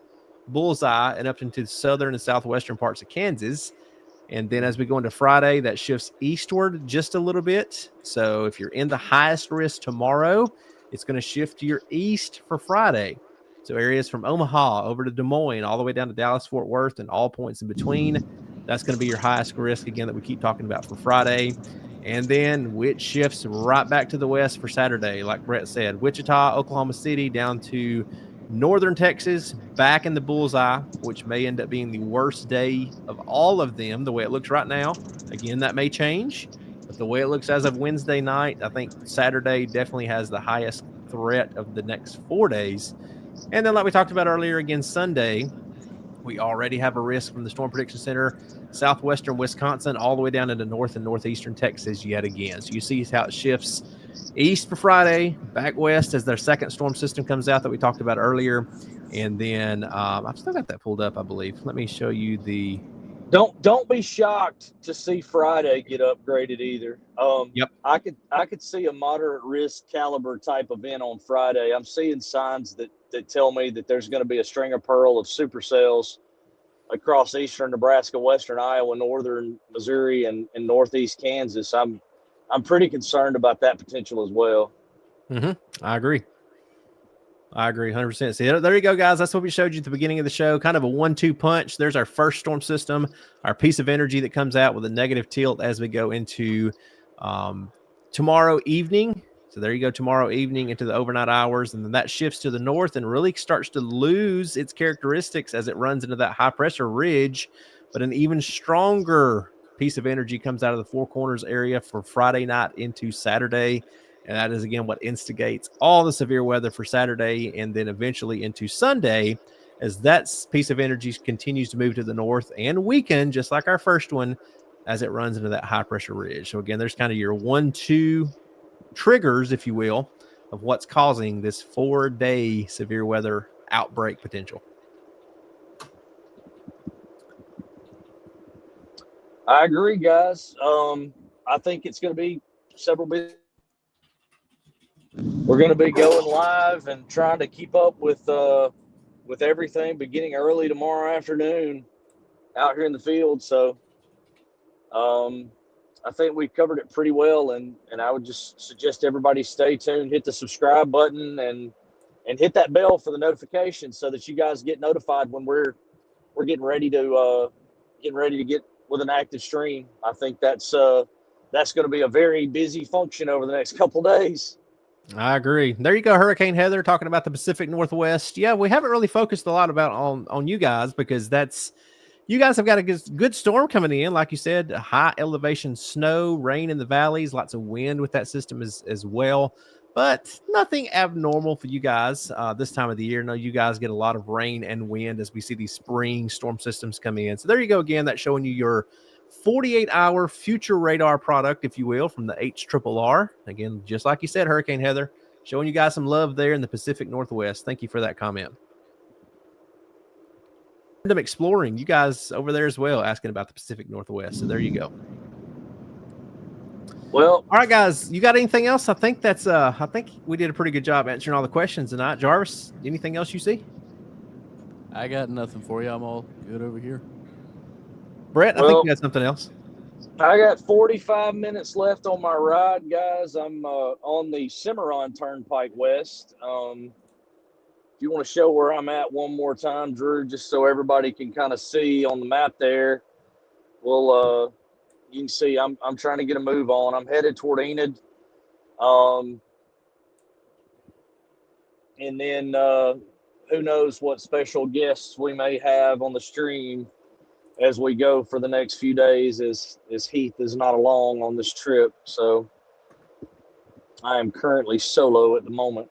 bullseye, and up into the southern and southwestern parts of Kansas. And then as we go into Friday, that shifts eastward just a little bit. So if you're in the highest risk tomorrow, it's going to shift to your east for Friday. So areas from Omaha over to Des Moines, all the way down to Dallas, Fort Worth, and all points in between. That's going to be your highest risk, again, that we keep talking about for Friday. And then which shifts right back to the west for Saturday, like Brett said, Wichita, Oklahoma City, down to northern Texas, back in the bullseye, which may end up being the worst day of all of them, the way it looks right now. Again, that may change, but the way it looks as of Wednesday night, I think Saturday definitely has the highest threat of the next 4 days. And then like we talked about earlier, again, Sunday, we already have a risk from the Storm Prediction Center, southwestern Wisconsin, all the way down into north and northeastern Texas yet again. So you see how it shifts east for Friday, back west as their second storm system comes out that we talked about earlier. And then I've still got that pulled up, I believe. Let me show you the... Don't be shocked to see Friday get upgraded either. Yep. I could see a moderate risk caliber type event on Friday. I'm seeing signs that tell me that there's going to be a string of pearl of supercells across eastern Nebraska, western Iowa, northern Missouri, and northeast Kansas. I'm pretty concerned about that potential as well. I agree 100%. See, there you go, guys. That's what we showed you at the beginning of the show. Kind of a 1-2 punch. There's our first storm system, our piece of energy that comes out with a negative tilt as we go into tomorrow evening. So there you go, tomorrow evening into the overnight hours. And then that shifts to the north and really starts to lose its characteristics as it runs into that high pressure ridge. But an even stronger piece of energy comes out of the Four Corners area for Friday night into Saturday. And that is, again, what instigates all the severe weather for Saturday and then eventually into Sunday as that piece of energy continues to move to the north and weaken, just like our first one, as it runs into that high-pressure ridge. So, again, there's kind of your 1-2 triggers, if you will, of what's causing this 4-day severe weather outbreak potential. I agree, guys. I think it's going to be several bit. We're going to be going live and trying to keep up with everything beginning early tomorrow afternoon out here in the field. So I think we covered it pretty well, and I would just suggest everybody stay tuned, hit the subscribe button, and hit that bell for the notifications so that you guys get notified when we're getting ready to get with an active stream. I think that's going to be a very busy function over the next couple days. I agree. There you go, Hurricane Heather, talking about the Pacific Northwest. Yeah, we haven't really focused a lot about on you guys because you guys have got a good storm coming in. Like you said, high elevation snow, rain in the valleys, lots of wind with that system as well. But nothing abnormal for you guys this time of the year. No, you guys get a lot of rain and wind as we see these spring storm systems come in. So there you go again. That's showing you your 48-hour future radar product, if you will, from the HRRR. Again, just like you said, Hurricane Heather, showing you guys some love there in the Pacific Northwest. Thank you for that comment. Random Exploring, you guys over there as well, asking about the Pacific Northwest. So there you go. Well, all right, guys, you got anything else? I think we did a pretty good job answering all the questions tonight. Jarvis, anything else you see? I got nothing for you. I'm all good over here. Brett, I think you got something else. I got 45 minutes left on my ride, guys. I'm on the Cimarron Turnpike West. If you want to show where I'm at one more time, Drew, just so everybody can kind of see on the map there, you can see I'm trying to get a move on. I'm headed toward Enid. And then who knows what special guests we may have on the stream as we go for the next few days, as Heath is not along on this trip. So I am currently solo at the moment.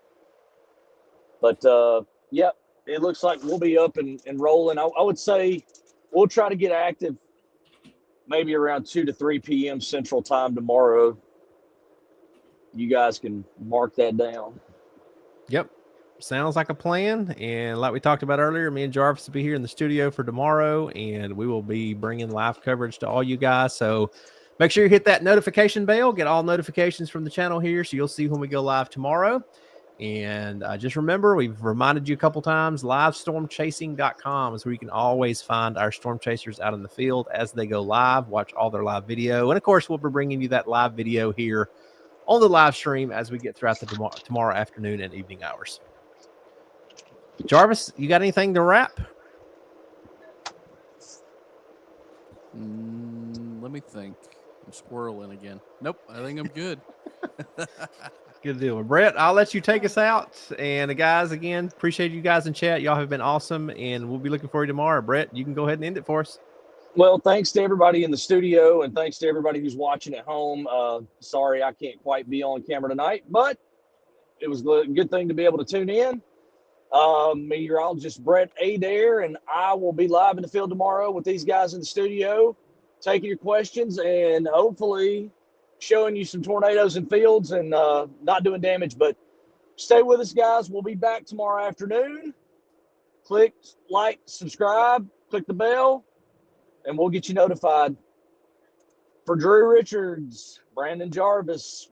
But yep, it looks like we'll be up and rolling. I would say we'll try to get active maybe around 2 to 3 p.m. Central Time tomorrow. You guys can mark that down. Yep. Sounds like a plan. And like we talked about earlier, me and Jarvis will be here in the studio for tomorrow, and we will be bringing live coverage to all you guys. So make sure you hit that notification bell, get all notifications from the channel here, so you'll see when we go live tomorrow. And just remember, we've reminded you a couple times, livestormchasing.com is where you can always find our storm chasers out in the field as they go live, watch all their live video. And of course, we'll be bringing you that live video here on the live stream as we get throughout the tomorrow afternoon and evening hours. Jarvis, you got anything to wrap? Let me think. I'm squirreling again. Nope, I think I'm good. Good deal. Well, Brett, I'll let you take us out. And the guys, again, appreciate you guys in chat. Y'all have been awesome, and we'll be looking for you tomorrow. Brett, you can go ahead and end it for us. Well, thanks to everybody in the studio, and thanks to everybody who's watching at home. Sorry I can't quite be on camera tonight, but it was a good thing to be able to tune in. Meteorologist Brett Adair, and I will be live in the field tomorrow with these guys in the studio, taking your questions and hopefully showing you some tornadoes in fields and not doing damage. But stay with us, guys. We'll be back tomorrow afternoon. Click like, subscribe, click the bell, and we'll get you notified. For Drew Richards, Brandon Jarvis,